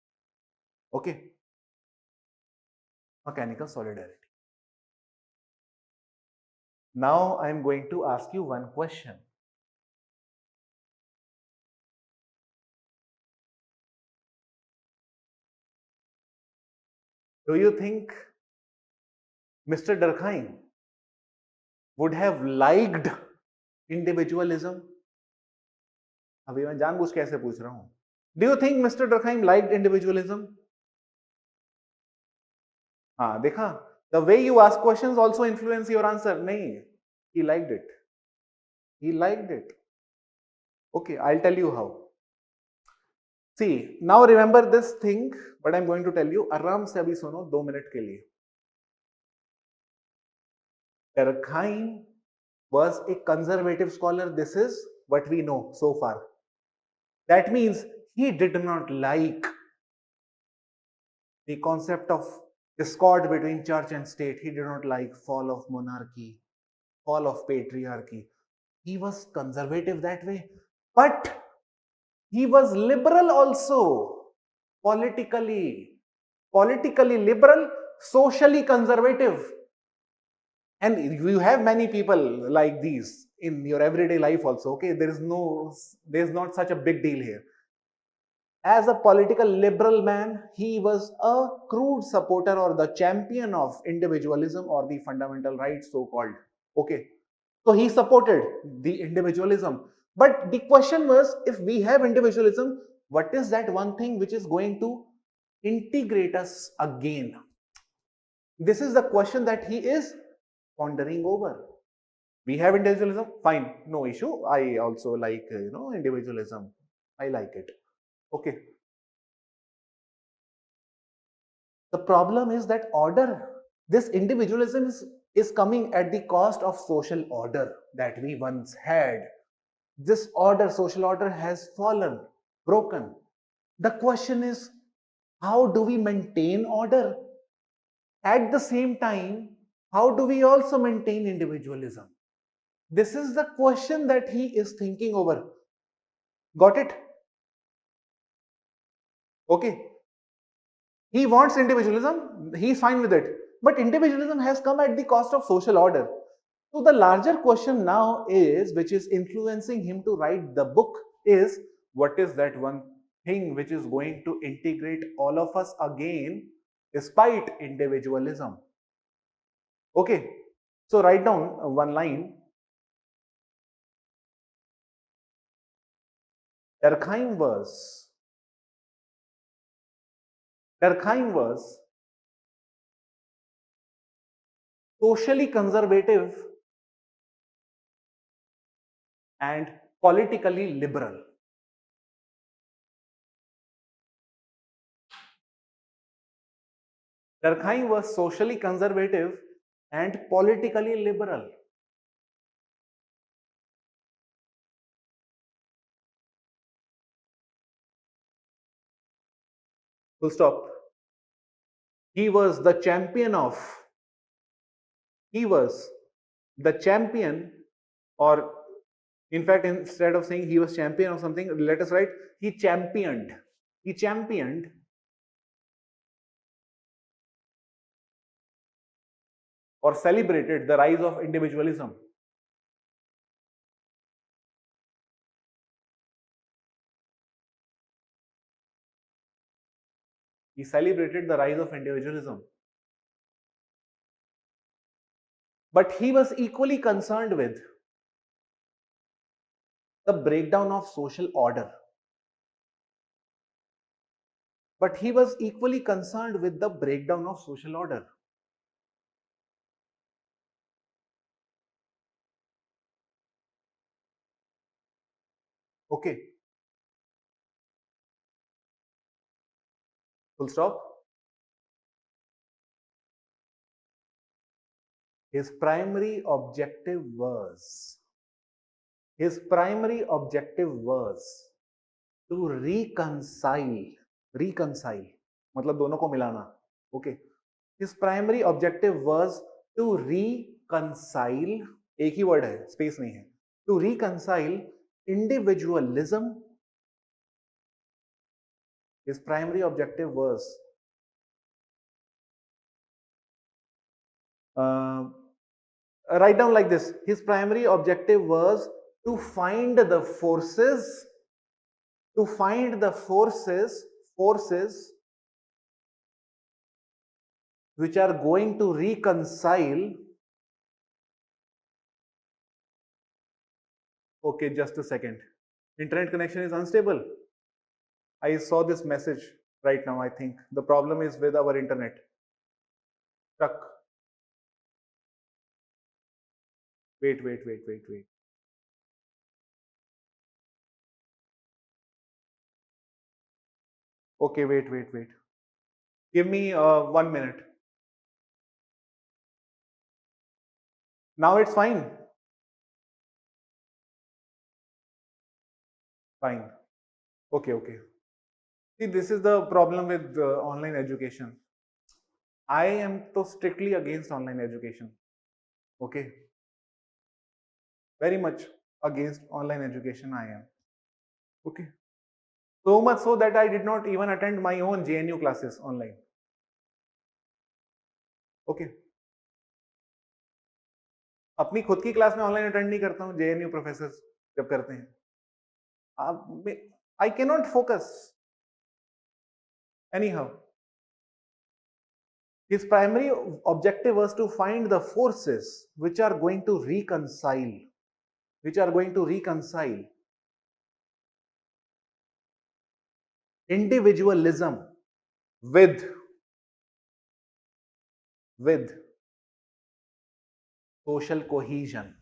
Okay, mechanical solidarity. Now I am going to ask you one question. Do you think Mr. Durkheim would have liked individualism? अभी मैं जानबूझ के ऐसे पूछ रहा हूं. Do you think Mr. Durkheim liked individualism? हाँ, देखा? The way you ask questions also influence your answer. नहीं, he liked it. He liked it. Okay, I'll tell you how. See, now remember this thing, but I'm going to tell you. आराम से अभी सुनो 2 minute के लिए. Durkheim was a conservative scholar. This is what we know so far. That means he did not like the concept of discord between church and state. He did not like fall of monarchy, fall of patriarchy. He was conservative that way, but he was liberal also, politically liberal, socially conservative. And you have many people like these in your everyday life also. Okay, there's not such a big deal here. As a political liberal man, he was a crude supporter or the champion of individualism or the fundamental rights, so called. Okay, so he supported the individualism. But the question was, if we have individualism, what is that one thing which is going to integrate us again? This is the question that he is pondering over. We have individualism, fine, no issue. I also like individualism. I like it. Okay. The problem is that order, this individualism is coming at the cost of social order that we once had. This order, social order, has fallen, broken. The question is, how do we maintain order? At the same time, how do we also maintain individualism? This is the question that he is thinking over. Got it? Okay. He wants individualism, he's fine with it. But individualism has come at the cost of social order. So the larger question now is, which is influencing him to write the book, is what is that one thing which is going to integrate all of us again despite individualism? Okay, so write down one line. Durkheim was socially conservative and politically liberal. Durkheim was socially conservative and politically liberal. Full stop. He was the champion Or in fact, instead of saying he was champion or something, let us write he championed. He championed or celebrated the rise of individualism. He celebrated the rise of individualism. But he was equally concerned with the breakdown of social order. But he was equally concerned with the breakdown of social order. Okay, full stop. His primary objective was to reconcile मतलब दोनों को मिलाना. Okay, his primary objective was to reconcile, एक ही word है, space नहीं है, to reconcile individualism. His primary objective was write down like this. His primary objective was to find the forces which are going to reconcile. Okay, just a second. Internet connection is unstable. I saw this message right now. I think the problem is with our internet. Stuck. Wait. Okay, wait. Give me 1 minute. Now it's fine. Fine. Okay. See, this is the problem with online education. I am so strictly against online education. Okay. Very much against online education I am. Okay. So much so that I did not even attend my own JNU classes online. Okay. अपनी खुद की class में online attend नहीं करता हूँ, JNU professor जब करते हैं. I cannot focus. Anyhow, his primary objective was to find the forces which are going to reconcile individualism with social cohesion.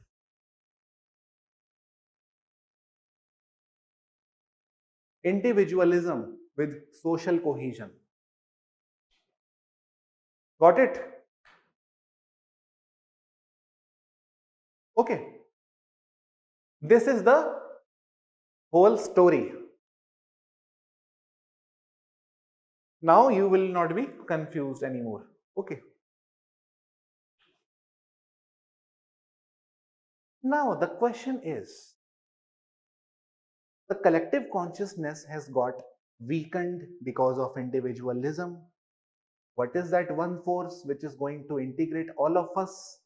Individualism with social cohesion. Got it? Okay. This is the whole story. Now you will not be confused anymore. Okay. Now the question is, the collective consciousness has got weakened because of individualism. What is that one force which is going to integrate all of us?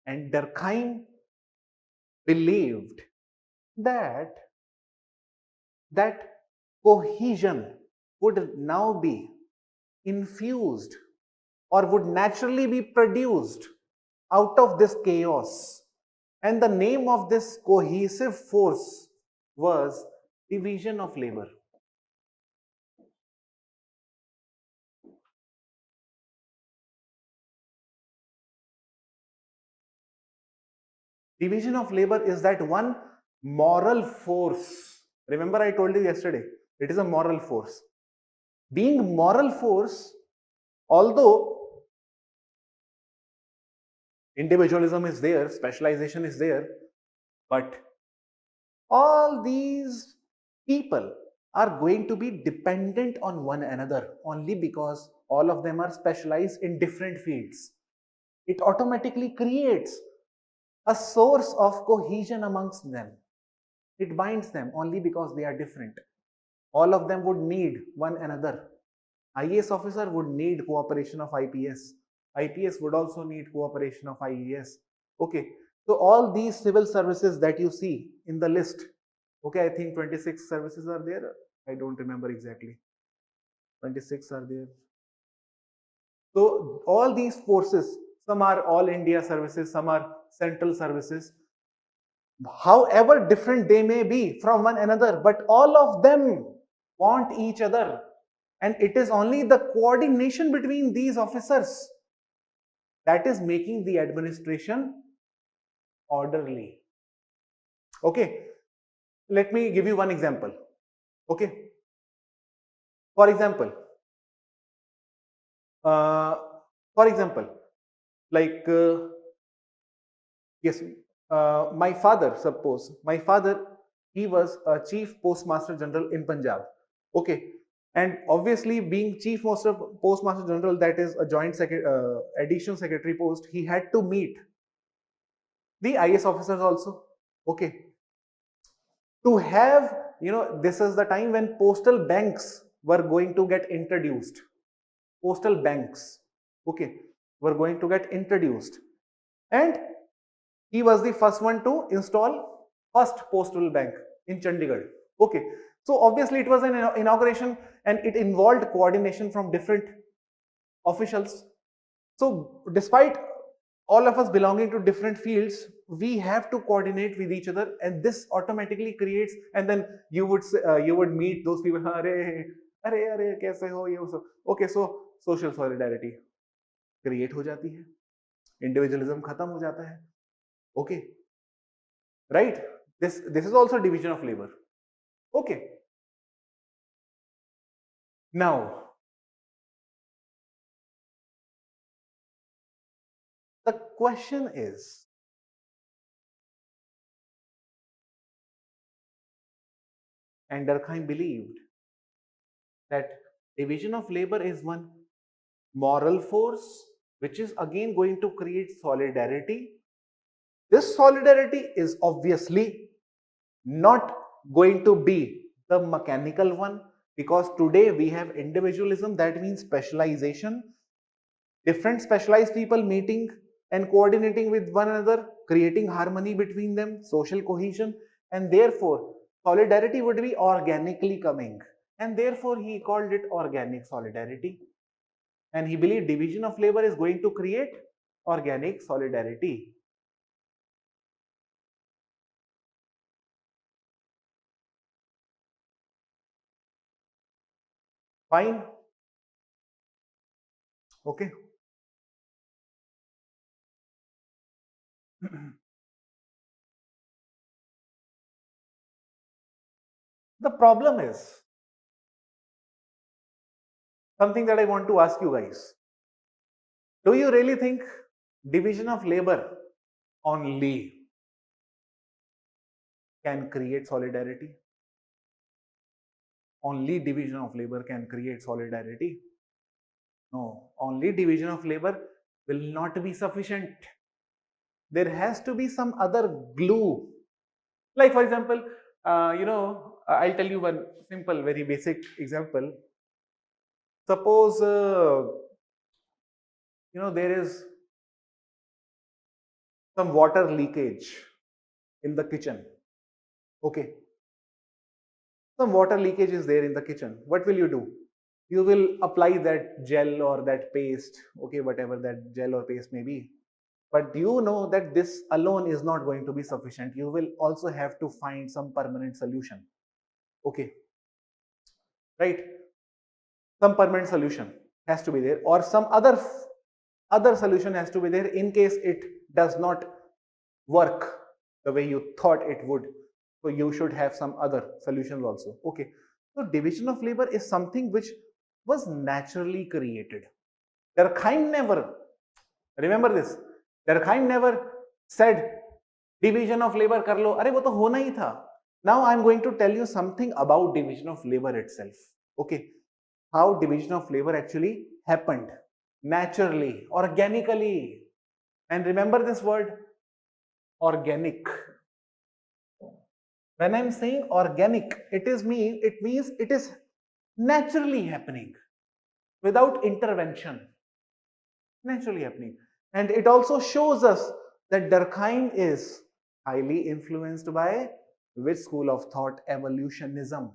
And Durkheim believed that cohesion would now be infused or would naturally be produced out of this chaos. And the name of this cohesive force was division of labor. Division of labor is that one moral force. Remember, I told you yesterday, it is a moral force. Being moral force, although individualism is there, specialization is there, but all these people are going to be dependent on one another only because all of them are specialized in different fields. It automatically creates a source of cohesion amongst them. It binds them only because they are different. All of them would need one another. IAS officer would need cooperation of IPS. IPS would also need cooperation of IAS. Okay, so all these civil services that you see in the list, okay, I think 26 services are there. I don't remember exactly. 26 are there. So all these forces, some are all India services, some are central services, however different they may be from one another, but all of them want each other. And it is only the coordination between these officers that is making the administration orderly. Okay, let me give you one example. Okay, for example, uh, for example, like yes, my father, suppose my father, he was a chief postmaster general in Punjab. Okay, and obviously being chief postmaster general, that is a additional secretary post, he had to meet the IS officers also. Okay, to have, this is the time when postal banks were going to get introduced. Postal banks, okay, were going to get introduced, and he was the first one to install first postal bank in Chandigarh. Okay, so obviously it was an inauguration and it involved coordination from different officials. So despite all of us belonging to different fields, we have to coordinate with each other, and this automatically creates. And then you would meet those people. Arey, अरे अरे कैसे हो ये सब. Okay, so social solidarity create हो जाती है, individualism खत्म हो जाता है. Okay, right? This is also division of labor. Okay, now the question is, and Durkheim believed that division of labor is one moral force which is again going to create solidarity. This solidarity is obviously not going to be the mechanical one, because today we have individualism, that means specialization, different specialized people meeting and coordinating with one another, creating harmony between them, social cohesion, and therefore solidarity would be organically coming, and therefore he called it organic solidarity. And he believed division of labor is going to create organic solidarity. Fine. Okay. The problem is something that I want to ask you guys. Do you really think division of labor only can create solidarity? Only division of labor can create solidarity? No, only division of labor will not be sufficient. There has to be some other glue. Like, for example, I'll tell you one simple, very basic example. Suppose, there is some water leakage in the kitchen. Okay. Some water leakage is there in the kitchen. What will you do? You will apply that gel or that paste, okay, whatever that gel or paste may be. But you know that this alone is not going to be sufficient. You will also have to find some permanent solution. Okay. Right? Some permanent solution has to be there, or some other solution has to be there in case it does not work the way you thought it would. So you should have some other solutions also. Okay. So division of labor is something which was naturally created. Durkheim never, remember this, Durkheim never said division of labor kar lo, अरे वो तो होना ही था. Now I'm going to tell you something about division of labor itself. Okay, how division of labor actually happened naturally, organically. And remember this word, organic. When I'm saying organic, it means it is naturally happening without intervention. Naturally happening. And it also shows us that Durkheim is highly influenced by which school of thought? Evolutionism.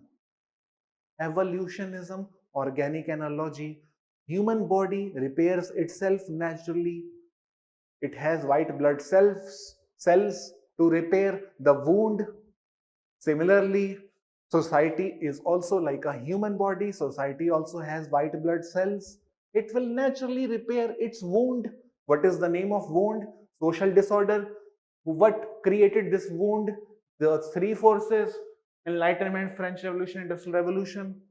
Evolutionism, organic analogy. Human body repairs itself naturally. It has white blood cells to repair the wound. Similarly, society is also like a human body. Society also has white blood cells. It will naturally repair its wound. What is the name of wound? Social disorder. What created this wound? The three forces: Enlightenment, French Revolution, Industrial Revolution.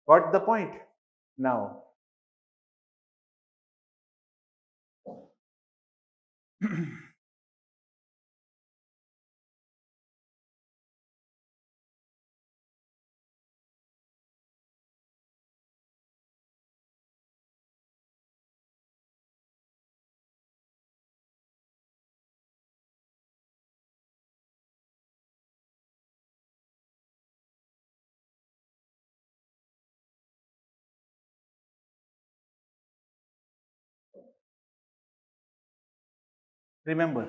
Got the point? Now, remember,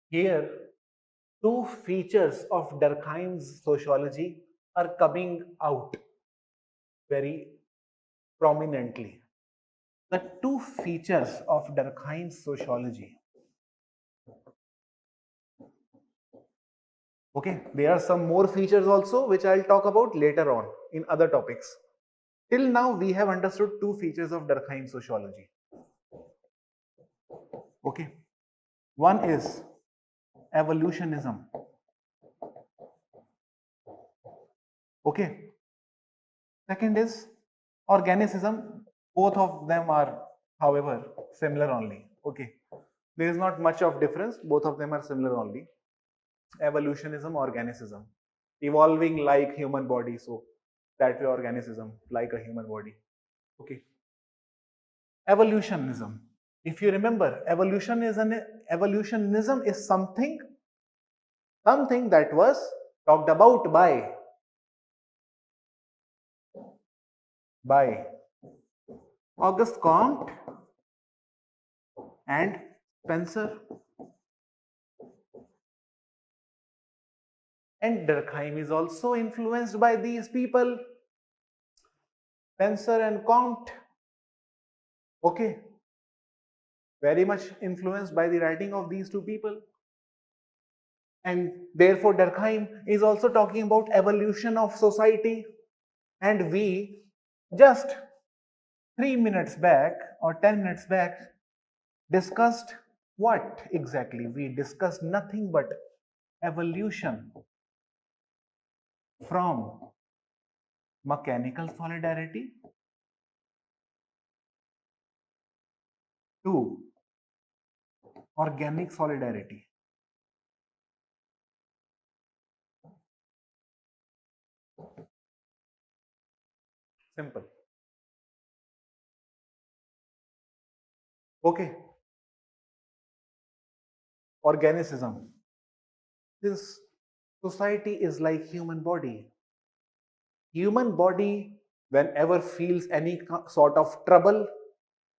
here two features of Durkheim's sociology are coming out very prominently. The two features of Durkheim's sociology. Okay, there are some more features also which I'll talk about later on in other topics. Till now, we have understood two features of Durkheim's sociology. Okay, one is evolutionism. Okay, second is organicism. Both of them are, however, similar only. Okay, there is not much of difference. Both of them are similar only. Evolutionism, organicism, evolving like human body. So that way, organicism like a human body. Okay, evolutionism. If you remember, evolutionism is something that was talked about by Auguste Comte and Spencer, and Durkheim is also influenced by these people, Spencer and Comte. Okay, very much influenced by the writing of these two people. And therefore, Durkheim is also talking about evolution of society. And we just 3 minutes back or 10 minutes back discussed what exactly? We discussed nothing but evolution from mechanical solidarity to organic solidarity. Simple. Okay. Organicism. Since society is like human body, whenever feels any sort of trouble,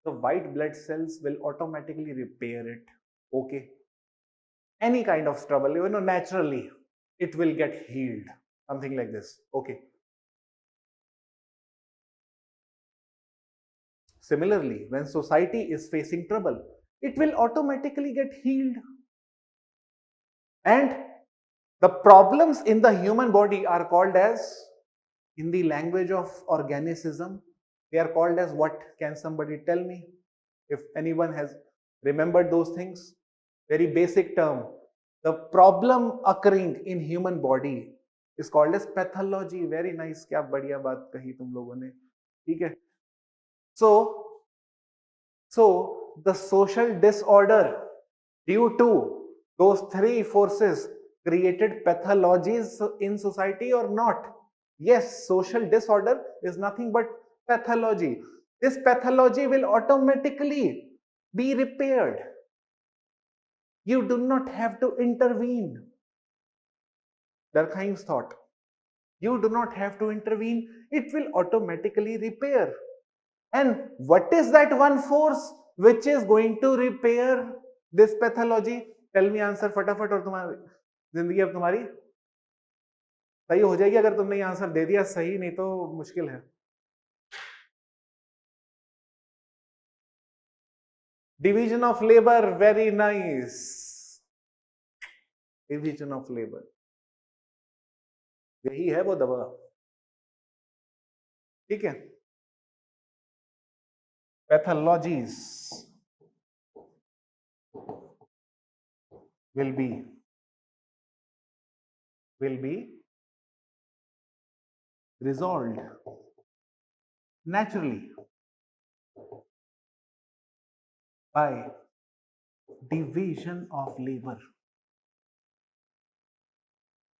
the white blood cells will automatically repair it. Okay, any kind of trouble, naturally it will get healed, something like this. Okay, similarly, when society is facing trouble, it will automatically get healed. And the problems in the human body are called as, in the language of organicism, they are called as what? Can somebody tell me if anyone has remembered those things? Very basic term. The problem occurring in human body is called as pathology. Very nice. क्या बढ़िया बात कही तुम लोगों ने. ठीक है. So the social disorder due to those three forces created pathologies in society or not? Yes, social disorder is nothing but pathology. this pathology will automatically be repaired. You do not have to intervene. Durkheim's thought. You do not have to intervene. It will automatically repair. And what is that one force which is going to repair this pathology? Tell me answer फटाफट और तुम्हारी जिंदगी अब तुम्हारी सही हो जाएगी अगर तुमने ये आंसर दे दिया सही, नहीं तो मुश्किल है. Division of labor, very nice. Division of labor. यही है वो दवा. ठीक है. Pathologies will be resolved naturally by division of labor.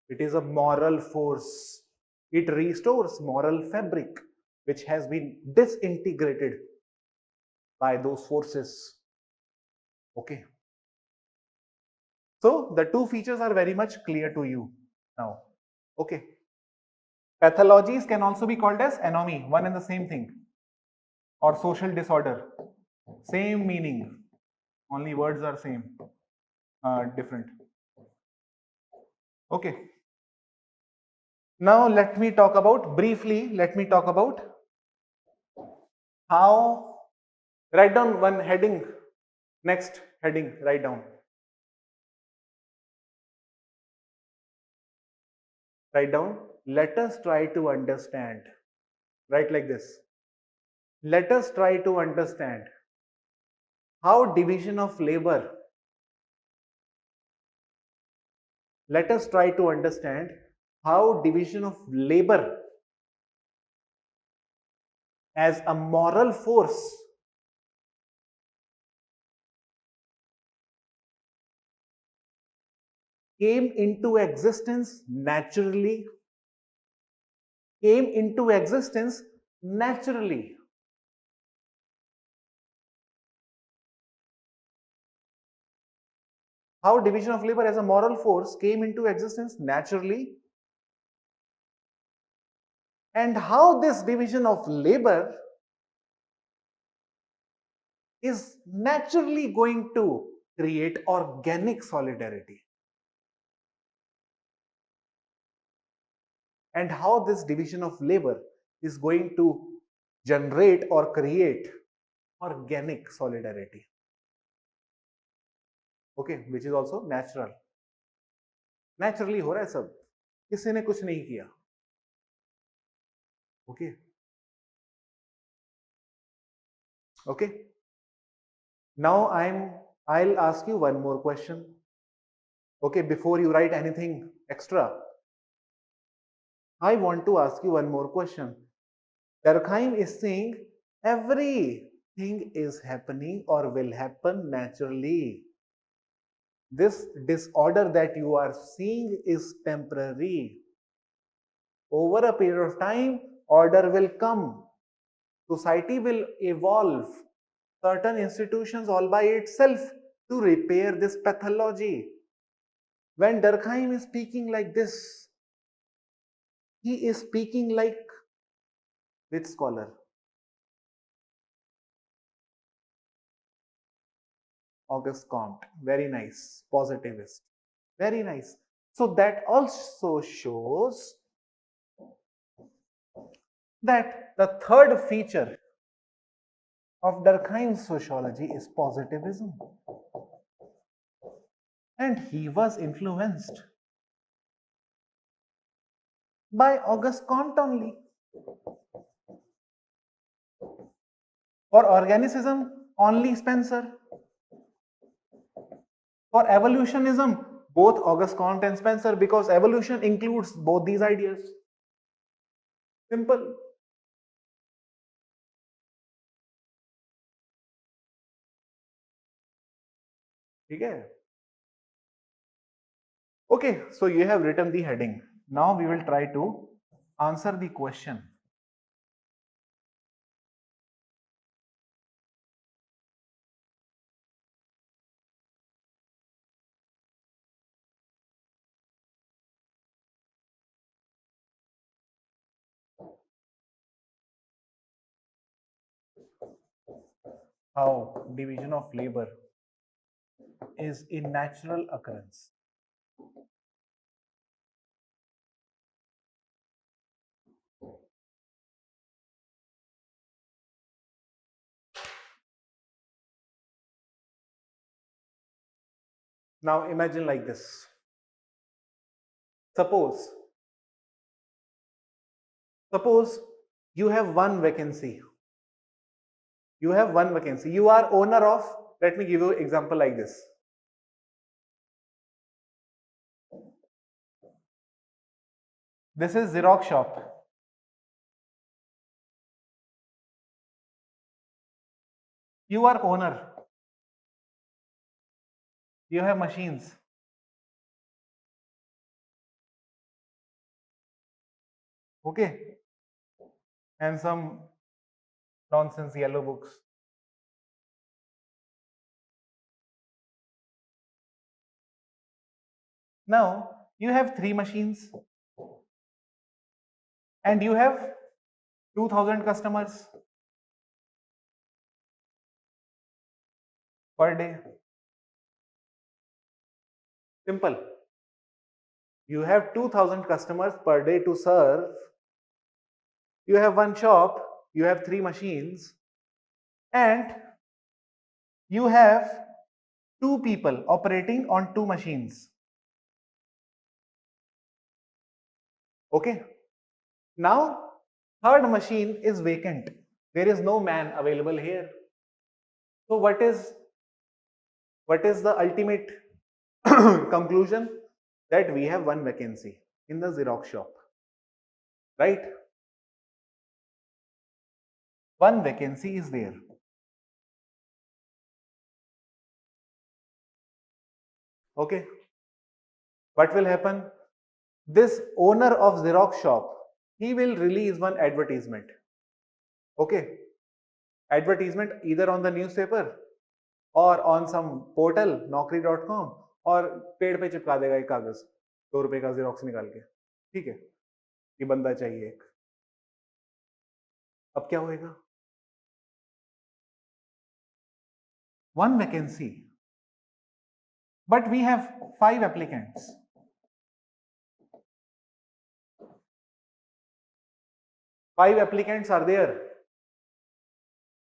It is a moral force. It restores moral fabric which has been disintegrated by those forces. Okay. So the two features are very much clear to you now. Okay. Pathologies can also be called as anomy, one and the same thing, or social disorder. Same meaning, only words are same, different. Okay. Now let me talk about briefly. Let me talk about how. Write down one heading. Next heading. Write down. Write down. Let us try to understand. Write like this. Let us try to understand how division of labor. Let us try to understand how division of labor as a moral force came into existence naturally. How division of labor as a moral force came into existence naturally, and how this division of labor is naturally going to create organic solidarity, and how this division of labor is going to generate or create organic solidarity. Okay, which is also natural. Naturally हो रहा है सब, किसी ने कुछ नहीं किया. Okay. Okay. Now I'll ask you one more question. Okay, before you write anything extra, I want to ask you one more question. Durkheim is saying everything is happening or will happen naturally. This disorder that you are seeing is temporary. Over a period of time, order will come. Society will evolve. Certain institutions all by itself to repair this pathology. When Durkheim is speaking like this, he is speaking like which scholar? Auguste Comte. Very nice. Positivist. Very nice. So that also shows that the third feature of Durkheim's sociology is positivism. And he was influenced by Auguste Comte only. For organicism, only Spencer. For evolutionism, both Auguste Comte and Spencer, because evolution includes both these ideas. Simple. Okay. Okay, so you have written the heading. Now we will try to answer the question. how division of labor is a natural occurrence. Now imagine like this. Suppose you have one vacancy. You have one vacancy. You are owner of, let me give you an example like this. This is Xerox shop. You are owner. You have machines. Okay. And some nonsense yellow books. Now you have 3 machines and you have 2000 customers per day. Simple. You have 2000 customers per day to serve. You have one shop, you have 3 machines, and you have 2 people operating on 2 machines. Okay. Now, third machine is vacant. There is no man available here. So what is the ultimate conclusion? That we have one vacancy in the Xerox shop, right? One vacancy is there. Okay. What will happen? This owner of Xerox shop, he will release one advertisement. Okay. Advertisement either on the newspaper or on some portal, naukri.com, और पेड़ पे चिपका देगा एक कागज 2 रुपए का xerox निकाल के. ठीक है, ये बंदा चाहिए एक. अब क्या होएगा? One vacancy, but we have 5 applicants. 5 applicants are there.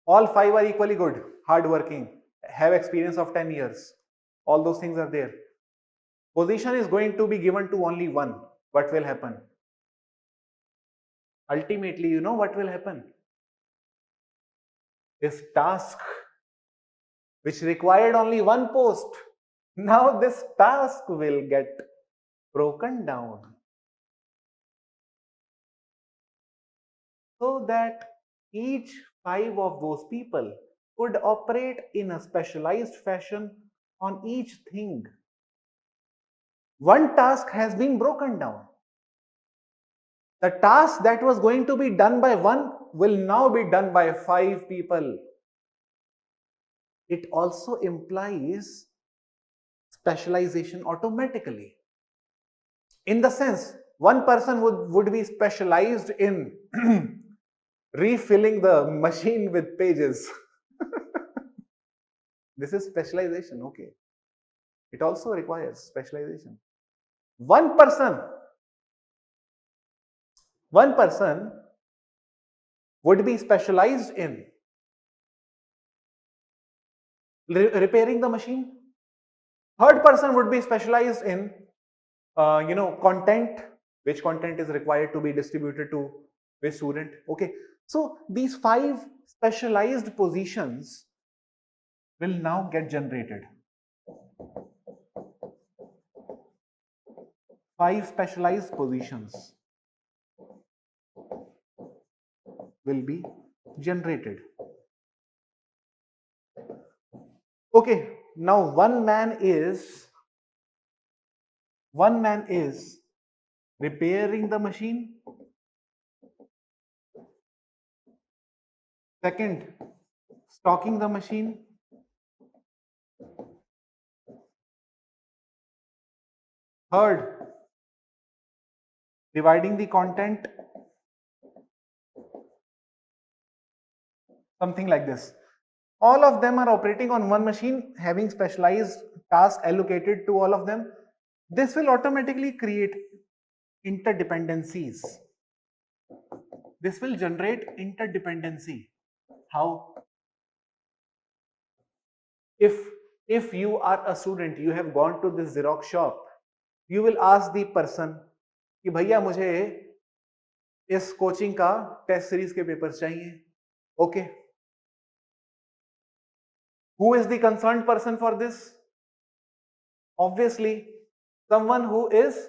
All 5 are equally good, hardworking, have experience of 10 years. All those things are there. Position is going to be given to only one. What will happen? Ultimately, you know what will happen? This task, which required only one post, now this task will get broken down so that each 5 of those people could operate in a specialized fashion on each thing. One task has been broken down. The task that was going to be done by one will now be done by 5 people. It also implies specialization automatically. In the sense, one person would be specialized in refilling the machine with pages. This is specialization, okay. It also requires specialization. One person would be specialized in repairing the machine. Third person would be specialized in content, which content is required to be distributed to which student. Okay, so these 5 specialized positions will now get generated. 5 specialized positions will be generated. Okay, now one man is repairing the machine. Second, stocking the machine. Third, dividing the content. Something like this. all of them are operating on one machine, having specialized tasks allocated to all of them. This will automatically create interdependencies. This will generate interdependency. How? If you are a student, you have gone to this Xerox shop, you will ask the person कि भैया मुझे इस coaching का test series के papers चाहिए. Okay. Who is the concerned person for this? Obviously, someone who is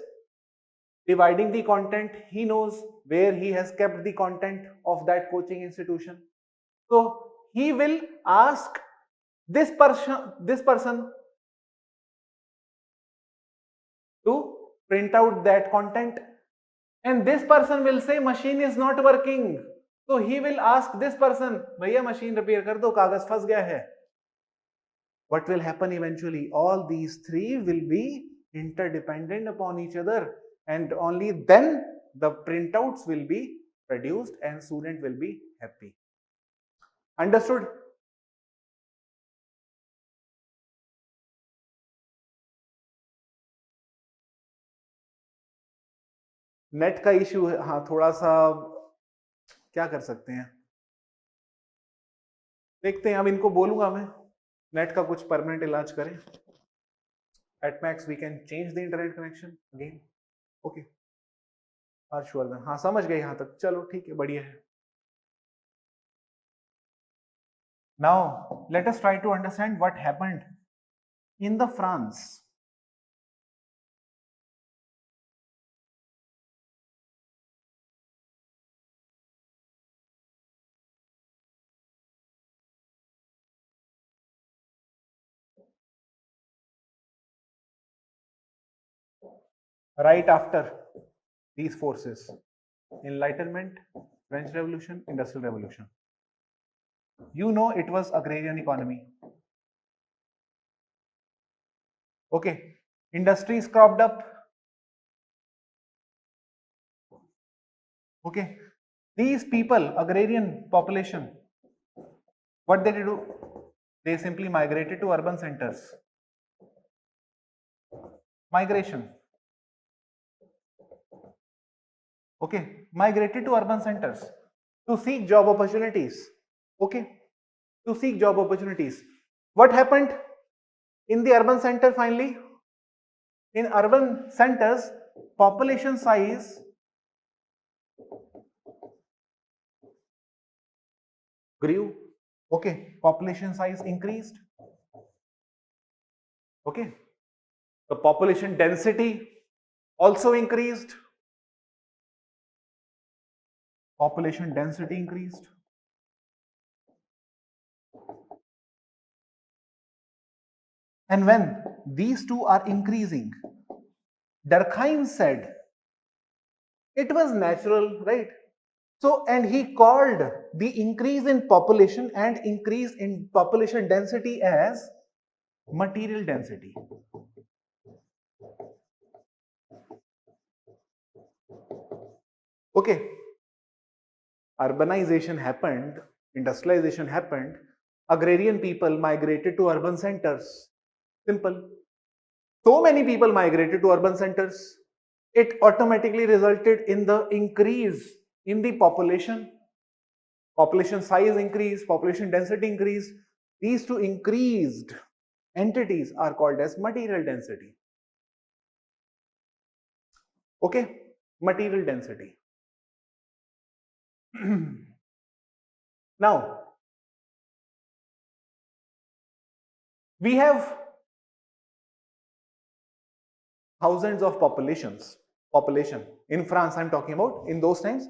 dividing the content. He knows where he has kept the content of that coaching institution. So he will ask this person to print out that content, and this person will say machine is not working. So he will ask this person, भैया machine repair कर दो, कागज फंस गया है. What will happen eventually? All these three will be interdependent upon each other, and only then the printouts will be produced and student will be happy. Understood? Net का issue है, हाँ थोड़ा सा, क्या कर सकते हैं, देखते हैं. अब इनको बोलूंगा मैं नेट का कुछ परमानेंट इलाज करें. At max we can change the internet connection again. Okay, Harshvardhan, हाँ समझ गए यहां तक. चलो ठीक है, बढ़िया है. Now let us try to understand what happened in the France. Right after these forces, Enlightenment, French Revolution, Industrial Revolution. You know it was agrarian economy. Okay, industries cropped up. Okay, these people, agrarian population, what they do? They simply migrated to urban centers. Migration. Okay, migrated to urban centers to seek job opportunities. Okay, to seek job opportunities. What happened in the urban center finally? In urban centers, population size grew. Okay, population size increased. Okay, the population density also increased. Population density increased. And when these two are increasing, Durkheim said it was natural, right? So, and he called the increase in population and increase in population density as material density. Okay, urbanization happened, industrialization happened, agrarian people migrated to urban centers. Simple. So many people migrated to urban centers, it automatically resulted in the increase in the population. Population size increased, population density increased. These two increased entities are called as material density. Okay, material density. Now, we have thousands of population. In France, I'm talking about, in those times,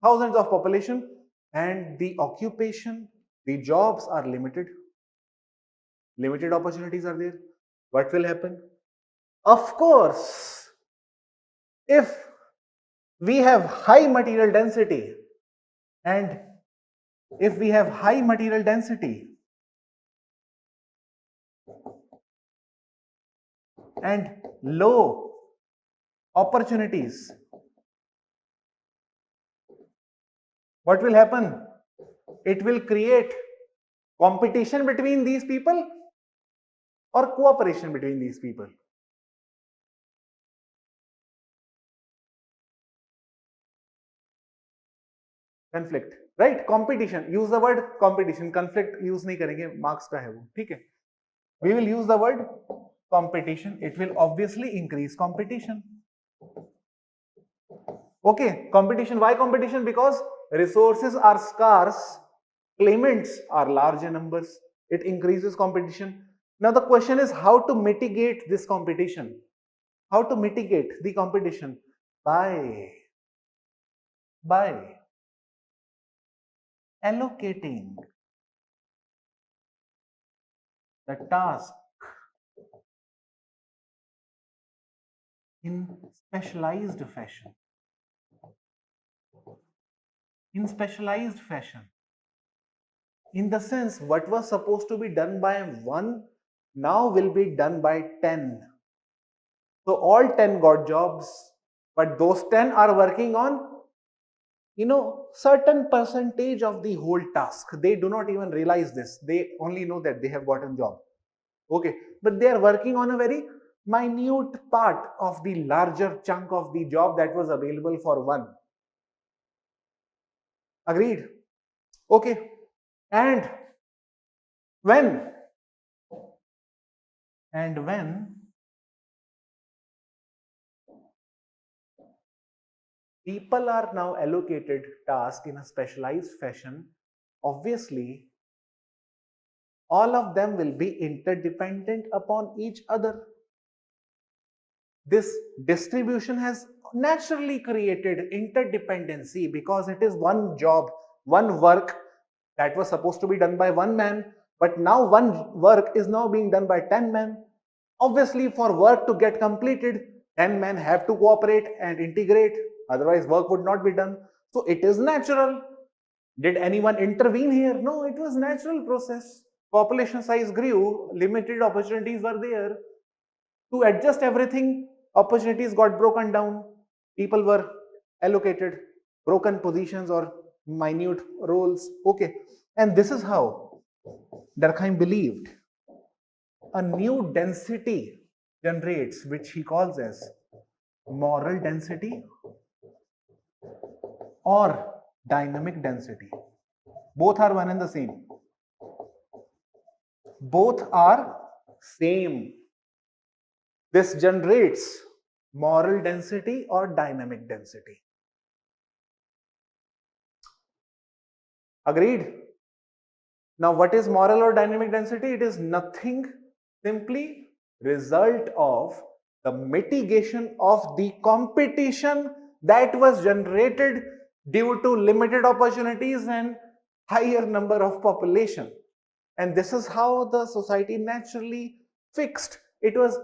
thousands of population, and the occupation, the jobs are limited. Limited opportunities are there. What will happen? Of course, if we have high material density, and if we have high material density and low opportunities, what will happen? It will create Competition between these people or cooperation between these people? Conflict, right? Competition. Use the word competition. Conflict use नहीं करेंगे, marks का है वो, ठीक है? We will use the word competition. It will obviously increase competition. Okay, competition. Why competition? Because resources are scarce, claimants are large in numbers. It increases competition. Now the question is how to mitigate this competition. How to mitigate the competition? By allocating the task in specialized fashion. In specialized fashion. In the sense, what was supposed to be done by one now will be done by 10. So all 10 got jobs, but those 10 are working on, certain percentage of the whole task. They do not even realize this. They only know that they have gotten job. Okay, but they are working on a very minute part of the larger chunk of the job that was available for one. Agreed? Okay. And when people are now allocated tasks in a specialized fashion, obviously all of them will be interdependent upon each other. This distribution has naturally created interdependency because it is one job, one work that was supposed to be done by one man, but now one work is now being done by 10 men. Obviously, for work to get completed, 10 men have to cooperate and integrate, otherwise work would not be done. So it is natural. Did anyone intervene here? No, it was natural process. Population size grew, limited opportunities were there. To adjust everything, opportunities got broken down. People were allocated broken positions or minute roles. Okay, and this is how Durkheim believed a new density generates, which he calls as moral density or dynamic density. Both are one and the same. Both are same. This generates moral density or dynamic density. Agreed? Now, what is moral or dynamic density? It is nothing, simply result of the mitigation of the competition that was generated due to limited opportunities and higher number of population. And this is how the society naturally fixed. It was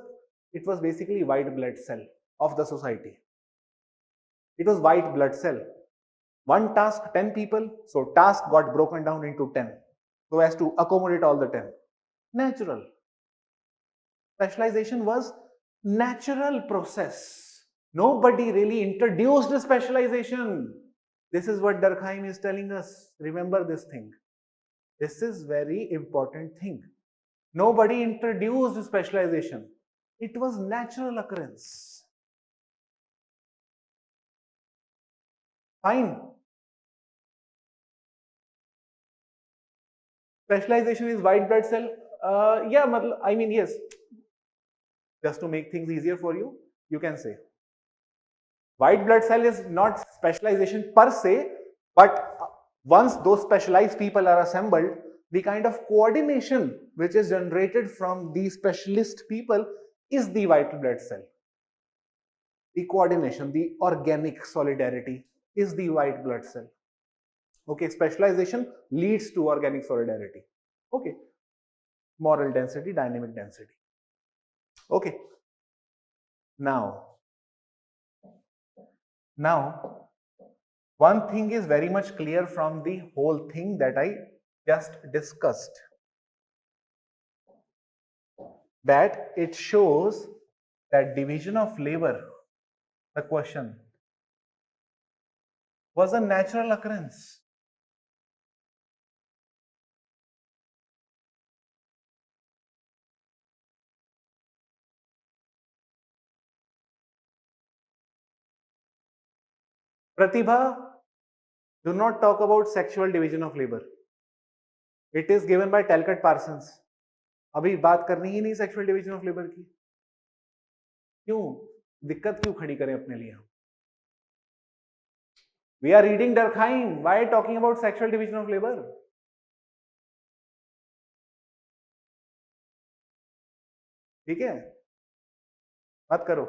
basically white blood cell of the society. It was white blood cell. One task, 10 people, so task got broken down into 10 so as to accommodate all the 10. Natural. Specialization was natural process. Nobody really introduced the specialization. This is what Durkheim is telling us. Remember this thing. This is very important thing. Nobody introduced specialization. It was natural occurrence. Fine. Specialization is white blood cell. Yeah, I mean, yes. Just to make things easier for you, you can say white blood cell is not specialization per se, but once those specialized people are assembled, the kind of coordination which is generated from these specialist people is the white blood cell. The coordination, the organic solidarity is the white blood cell. Okay, specialization leads to organic solidarity. Okay, moral density, dynamic density. Okay, now one thing is very much clear from the whole thing that I just discussed, that it shows that division of labor, the question, was a natural occurrence. Pratibha, do not talk about sexual division of labor. It is given by Talcott Parsons. अभी बात करनी ही नहीं sexual division of labour की. क्यों? दिक्कत क्यों खड़ी करें अपने लिए? We are reading Durkheim. Why talking about sexual division of labor? ठीक है, मत करो.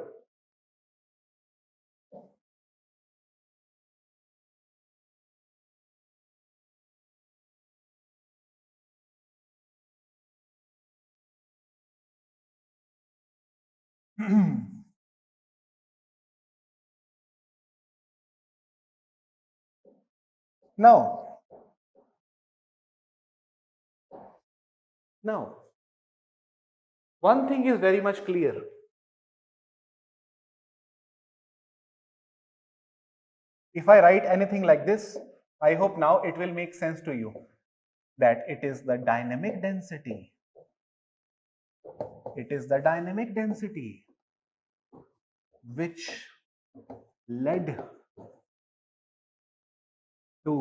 Now, one thing is very much clear. If I write anything like this, I hope now it will make sense to you that it is the dynamic density. It is the dynamic density which led to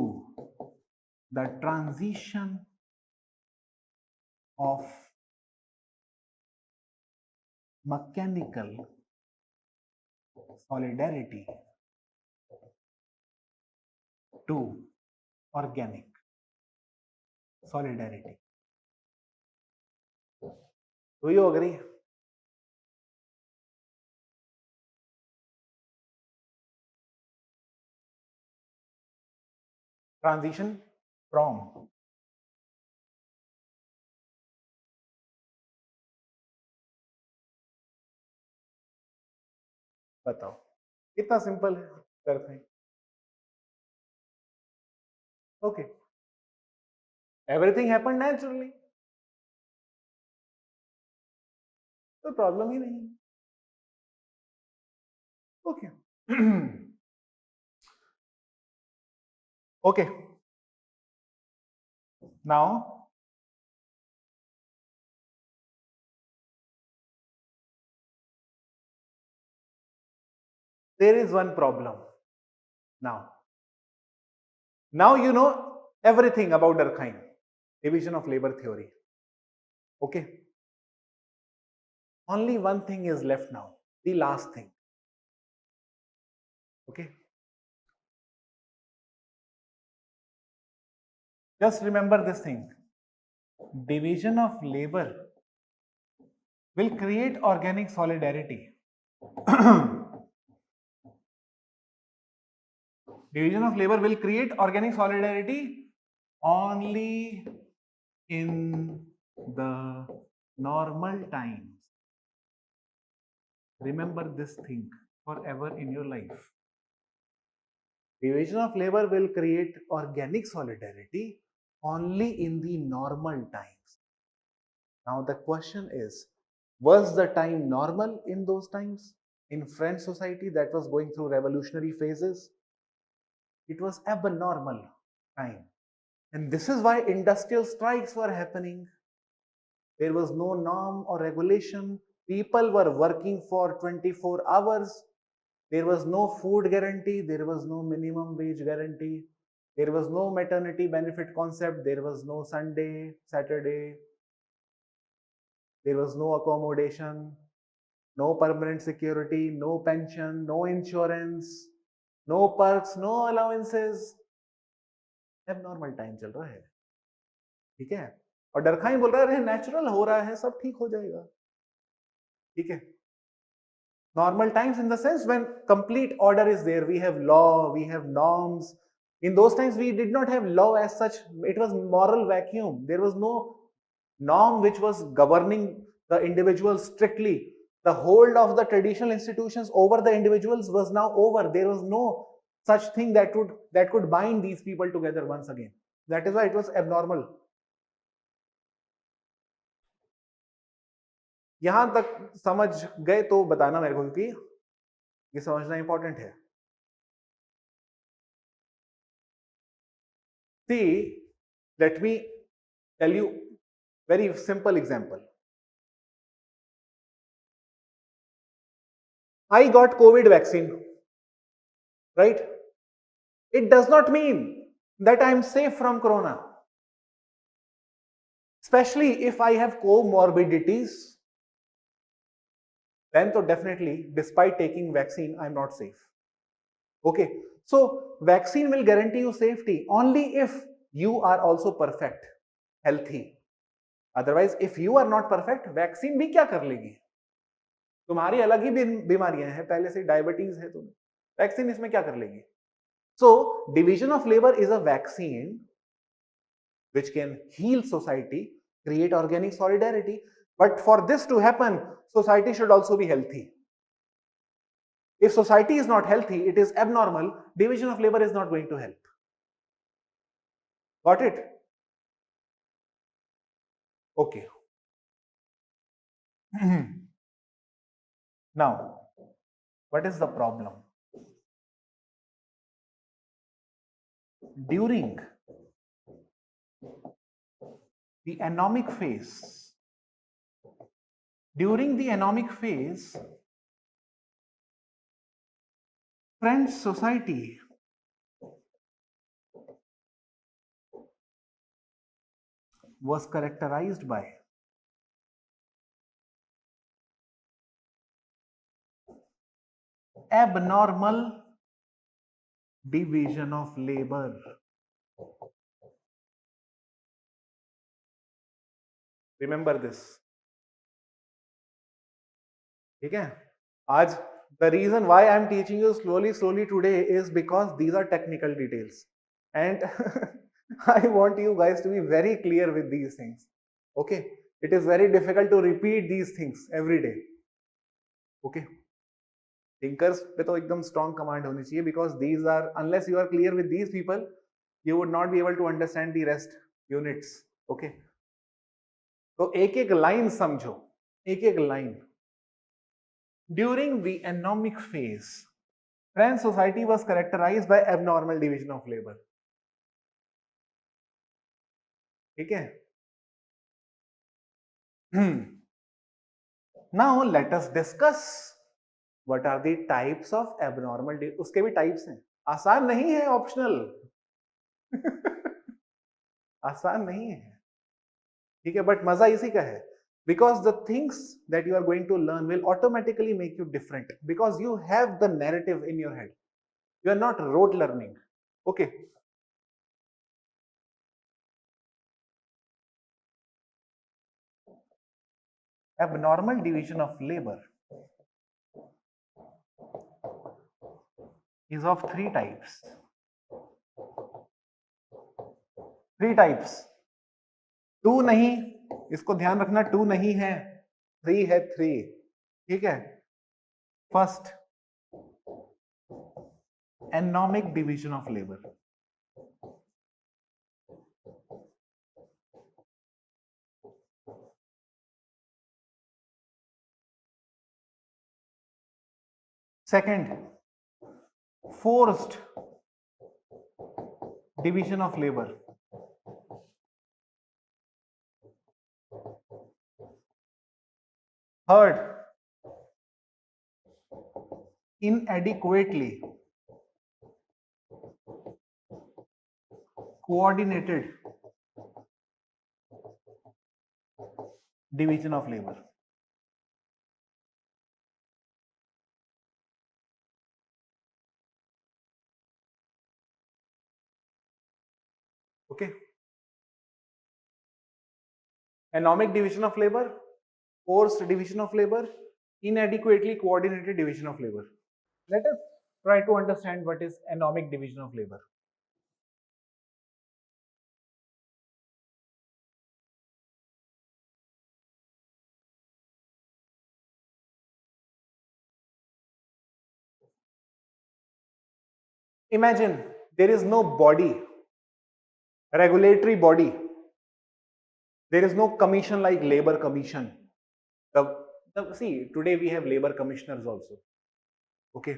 the transition of mechanical solidarity to organic solidarity. Do you agree? Transition from बताओ कितना simple है करते हैं. Okay, everything happened naturally, तो problem ही नहीं. Okay. Okay, now there is one problem. Now you know everything about Durkheim, division of labor theory. Okay, only one thing is left now, the last thing. Okay, just remember this thing. Division of labor will create organic solidarity. Division of labor will create organic solidarity only in the normal times. Remember this thing forever in your life. Division of labor will create organic solidarity only in the normal times. Now the question is, was the time normal in those times? In French society that was going through revolutionary phases, it was abnormal time. And this is why industrial strikes were happening. There was no norm or regulation. People were working for 24 hours. There was no food guarantee. There was no minimum wage guarantee. There was no maternity benefit concept. There was no Sunday, Saturday. There was no accommodation, no permanent security, no pension, no insurance, no perks, no allowances. Abnormal time चल रहा है, ठीक है. और डरखाई बोल रहा है natural हो रहा है, सब ठीक हो जाएगा, ठीक है. Normal times in the sense when complete order is there, we have law, we have norms. In those times we did not have law as such. It was moral vacuum. There was no norm which was governing the individual strictly. The hold of the traditional institutions over the individuals was now over. There was no such thing that could bind these people together once again. That is why it was abnormal. यहां तक समझ गए तो बताना मेरे को, क्योंकि ये समझना इंपॉर्टेंट है. See, let me tell you very simple example. I got COVID vaccine, right? It does not mean that I am safe from corona. Especially if I have comorbidities, then so definitely, despite taking vaccine, I'm not safe. Okay, so vaccine will guarantee you safety only if you are also perfect, healthy. Otherwise, if you are not perfect, vaccine भी क्या कर लेगी? तुम्हारी अलग ही बीमारियां हैं, पहले से डायबिटीज है तुम्हें, वैक्सीन इसमें क्या कर लेगी? So, division of labor is a vaccine which can heal society, create organic solidarity. But for this to happen, society should also be healthy. If society is not healthy, it is abnormal, division of labor is not going to help. Got it? Okay. Now, what is the problem? During the anomic phase, French society was characterized by abnormal division of labor. Remember this. ठीक है? आज the reason why I am teaching you slowly today is because these are technical details, and I want you guys to be very clear with these things. Okay, it is very difficult to repeat these things every day. Okay, thinkers पे तो एकदम strong command होनी चाहिए, because these are, unless you are clear with these people, you would not be able to understand the rest units. Okay, तो एक एक line समझो, एक एक line. During the anomic phase, French society was characterized by abnormal division of labor. ठीक है? Now let us discuss what are the types of abnormal. उसके भी types हैं. आसान नहीं है, optional. आसान नहीं है. ठीक है, but मजा इसी का है. Because the things that you are going to learn will automatically make you different, because you have the narrative in your head. You are not rote learning. Okay. Abnormal division of labor is of three types. Three types. Two नहीं, इसको ध्यान रखना, to नहीं है, three है, three. ठीक है? First, anomic division of labour. Second, forced division of labour. Third, inadequately coordinated division of labor. Okay. Anomic division of labor, forced division of labor, inadequately coordinated division of labor. Let us try to understand what is anomic division of labor. Imagine there is no body, regulatory body. There is no commission like labor commission. See, today we have labor commissioners also. Okay.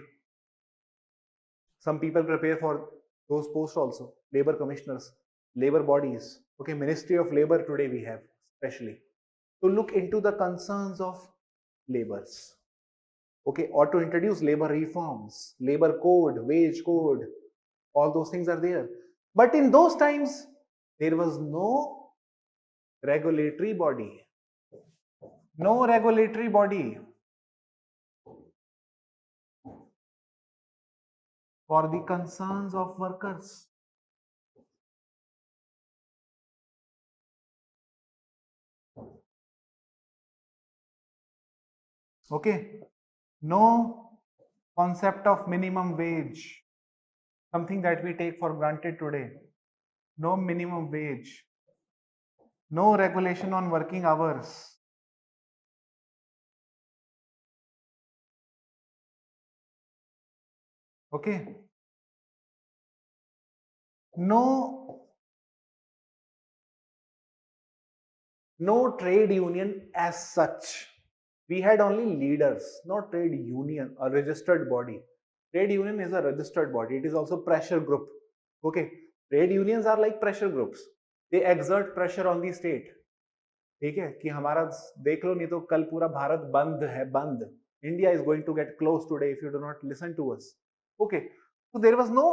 Some people prepare for those posts also. Labor commissioners, labor bodies. Okay, Ministry of Labor today we have, especially to look into the concerns of laborers. Okay, or to introduce labor reforms, labor code, wage code, All those things are there. But in those times, there was no regulatory body. No regulatory body for the concerns of workers. Okay. No concept of minimum wage, something that we take for granted today. No minimum wage. No regulation on working hours. Okay. No, no trade union as such. We had only leaders, not trade union, a registered body. Trade union is a registered body. It is also pressure group. Okay. Trade unions are like pressure groups. They exert pressure on the state. ठीक है कि हमारा देख लो नहीं तो कल पूरा भारत बंद है बंद India is going to get closed today if you do not listen to us. Okay, so there was no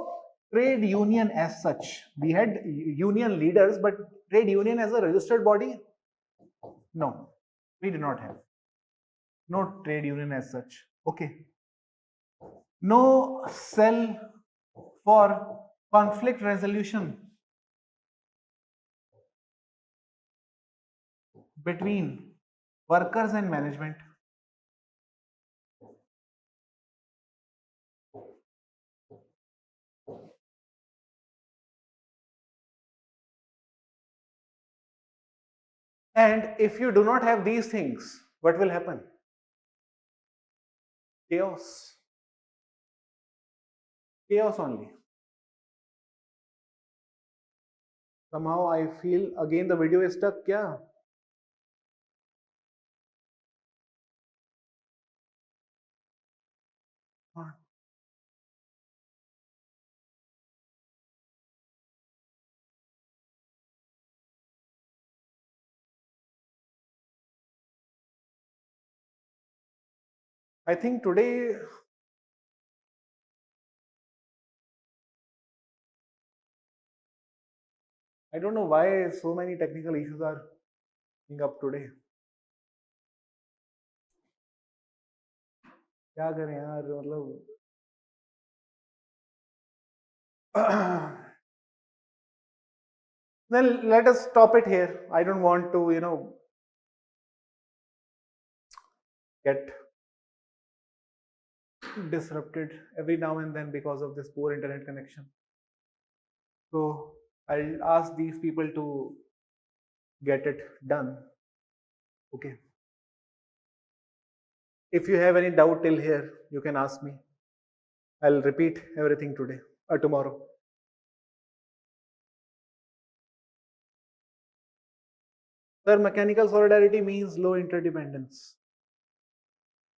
trade union as such. We had union leaders, but trade union as a registered body, no, we do not have. No trade union as such. Okay, no cell for conflict resolution between workers and management. And if you do not have these things, what will happen? Chaos. Chaos only. Somehow I feel again the video is stuck. Yeah. I think today I don't know why so many technical issues are coming up today. क्या करें यार मतलब then let us stop it here. I don't want to get disrupted every now and then because of this poor internet connection. So I'll ask these people to get it done. Okay. If you have any doubt till here, you can ask me. I'll repeat everything today or tomorrow. Sir, mechanical solidarity means low interdependence.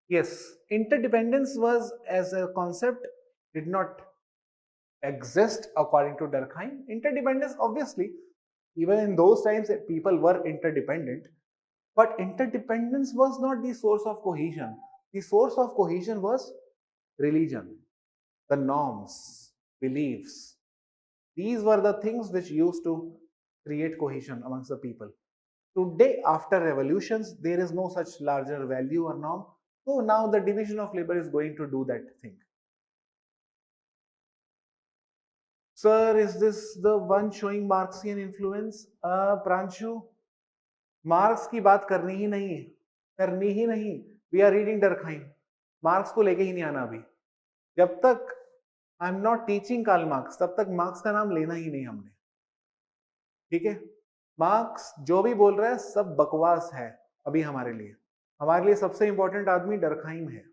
Yes, interdependence was as a concept did not exist according to Durkheim. Interdependence, obviously, even in those times, people were interdependent, but interdependence was not the source of cohesion. The source of cohesion was religion, the norms, beliefs. These were the things which used to create cohesion amongst the people. Today, after revolutions, there is no such larger value or norm. So now the division of labor is going to do that thing. Sir, is this the one showing Marxian influence? Pranshu, Marx की बात करनी ही नहीं, करनी ही नहीं. We are reading Durkheim. Marx को लेके ही नहीं आना अभी. जब तक I am not teaching Karl Marx, तब तक मार्क्स का नाम लेना ही नहीं हमने. ठीक है. मार्क्स जो भी बोल रहा है सब बकवास है अभी हमारे लिए. हमारे लिए सबसे इंपॉर्टेंट आदमी डर्कहाइम है.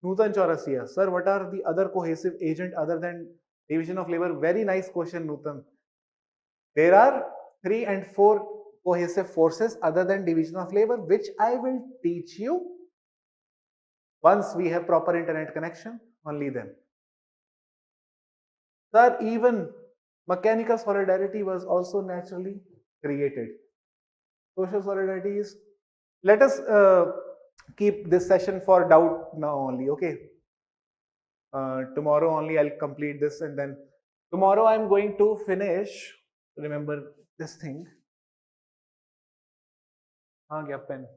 Nutan Chaurasia, sir, what are the other cohesive agent other than division of labor? Very nice question, Nutan. There are 3 and 4 cohesive forces other than division of labor, which I will teach you once we have proper internet connection, only then. Sir, even mechanical solidarity was also naturally created. Social solidarity is, let us keep this session for doubt now only, okay? tomorrow only I'll complete this, and then tomorrow I'm going to finish. Remember this thing. हाँ गया pen.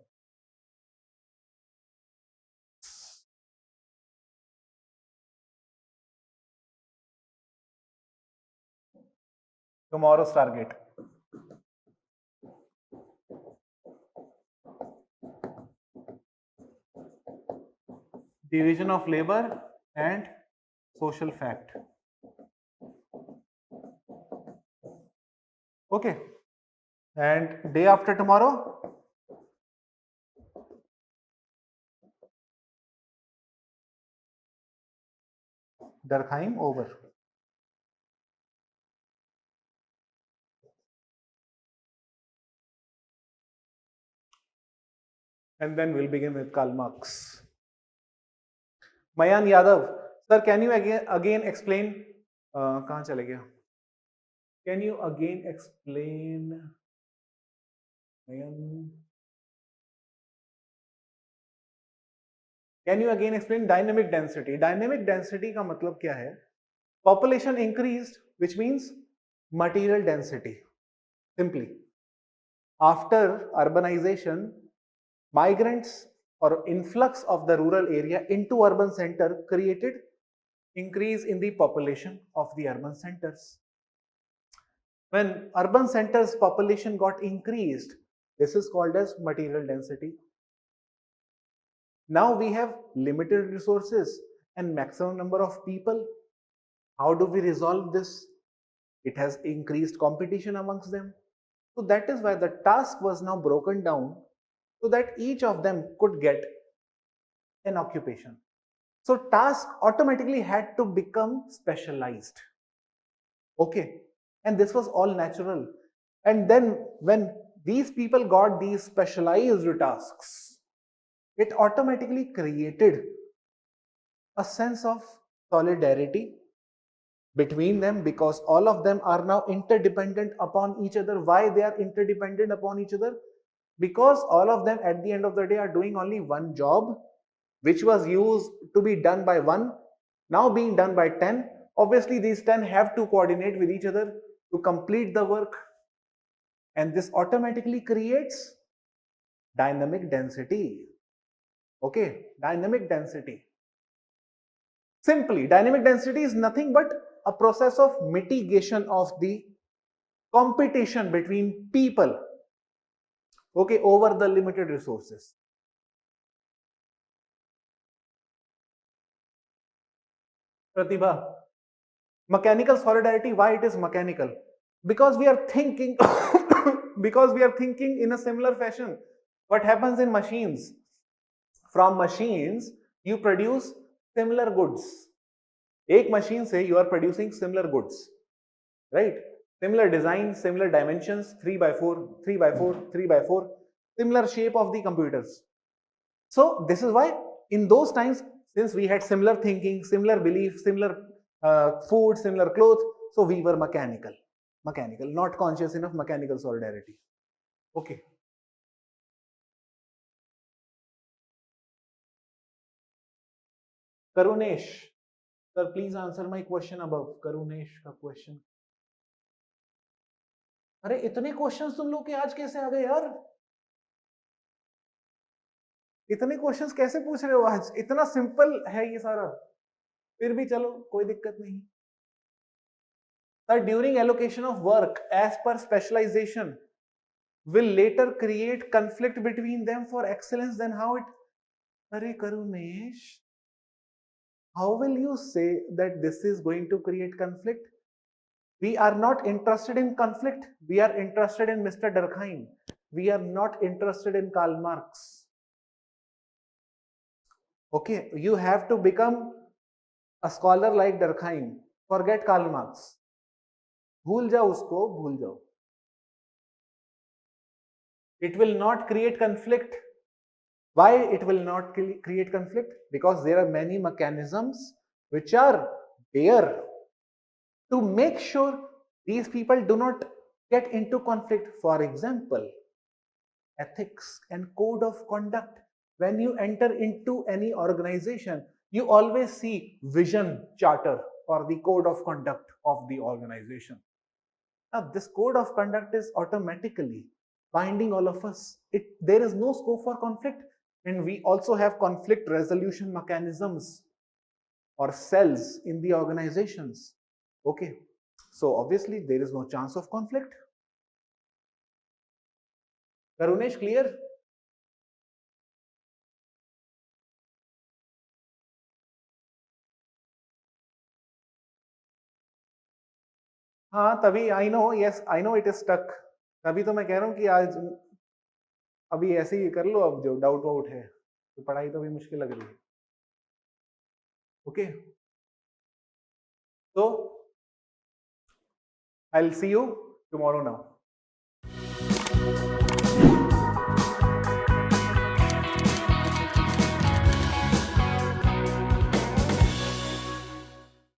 Tomorrow's target. Division of labor and social fact. Okay. And day after tomorrow? Durkheim over. And then we'll begin with Karl Marx. Mayan Yadav, sir, can you again explain? कहाँ चले गया? Can you again explain? Mayan, can you again explain dynamic density? Dynamic density का मतलब क्या है? Population increased, which means material density. Simply, after urbanization, migrants or influx of the rural area into urban center created increase in the population of the urban centers. When urban centers population got increased, this is called as material density. Now we have limited resources and maximum number of people. How do we resolve this? It has increased competition amongst them. So that is why the task was now broken down so that each of them could get an occupation. So task automatically had to become specialized. Okay. And this was all natural. And then when these people got these specialized tasks, it automatically created a sense of solidarity between them, because all of them are now interdependent upon each other. Why they are interdependent upon each other? Because all of them at the end of the day are doing only one job, which was used to be done by one, now being done by 10. Obviously these 10 have to coordinate with each other to complete the work, and this automatically creates dynamic density. Okay, dynamic density. Simply, dynamic density is nothing but a process of mitigation of the competition between people, okay, over the limited resources. Pratibha, mechanical solidarity, why it is mechanical? Because we are thinking because we are thinking in a similar fashion. What happens in machines? From machines you produce similar goods. एक machine से you are producing similar goods, right? Similar design, similar dimensions, 3x4, 3x4, 3x4, similar shape of the computers. So this is why in those times, since we had similar thinking, similar belief, similar food, similar clothes, so we were mechanical, not conscious enough mechanical solidarity. Okay. Karunesh, sir, please answer my question above. Karunesh का question. अरे इतने questions तुम लोग के आज कैसे आ गए यार? इतने क्वेश्चंस कैसे पूछ रहे हो आज? इतना सिंपल है ये सारा, फिर भी चलो कोई दिक्कत नहीं. That during allocation of work as per specialization will later create conflict between them for excellence, then how it... Arey Karunesh, how will you say that this is going to create conflict? We are not interested in conflict. We are interested in Mr. Durkheim. We are not interested in Karl Marx. Okay, you have to become a scholar like Durkheim. Forget Karl Marx. भूल जाओ उसको, भूल जाओ. It will not create conflict. Why it will not create conflict? Because there are many mechanisms which are there to make sure these people do not get into conflict. For example, ethics and code of conduct. When you enter into any organization, you always see vision charter or the code of conduct of the organization. Now, this code of conduct is automatically binding all of us. There is no scope for conflict, and we also have conflict resolution mechanisms or cells in the organizations. Okay, so obviously there is no chance of conflict. Karunesh, clear? हाँ तभी I know, yes I know it is stuck. तभी तो मैं कह रहा हूँ कि आज अभी ऐसे ही कर लो, अब जो डाउट वाउट है तो पढ़ाई तो भी मुश्किल लग रही है. ओके, तो I will see you tomorrow now.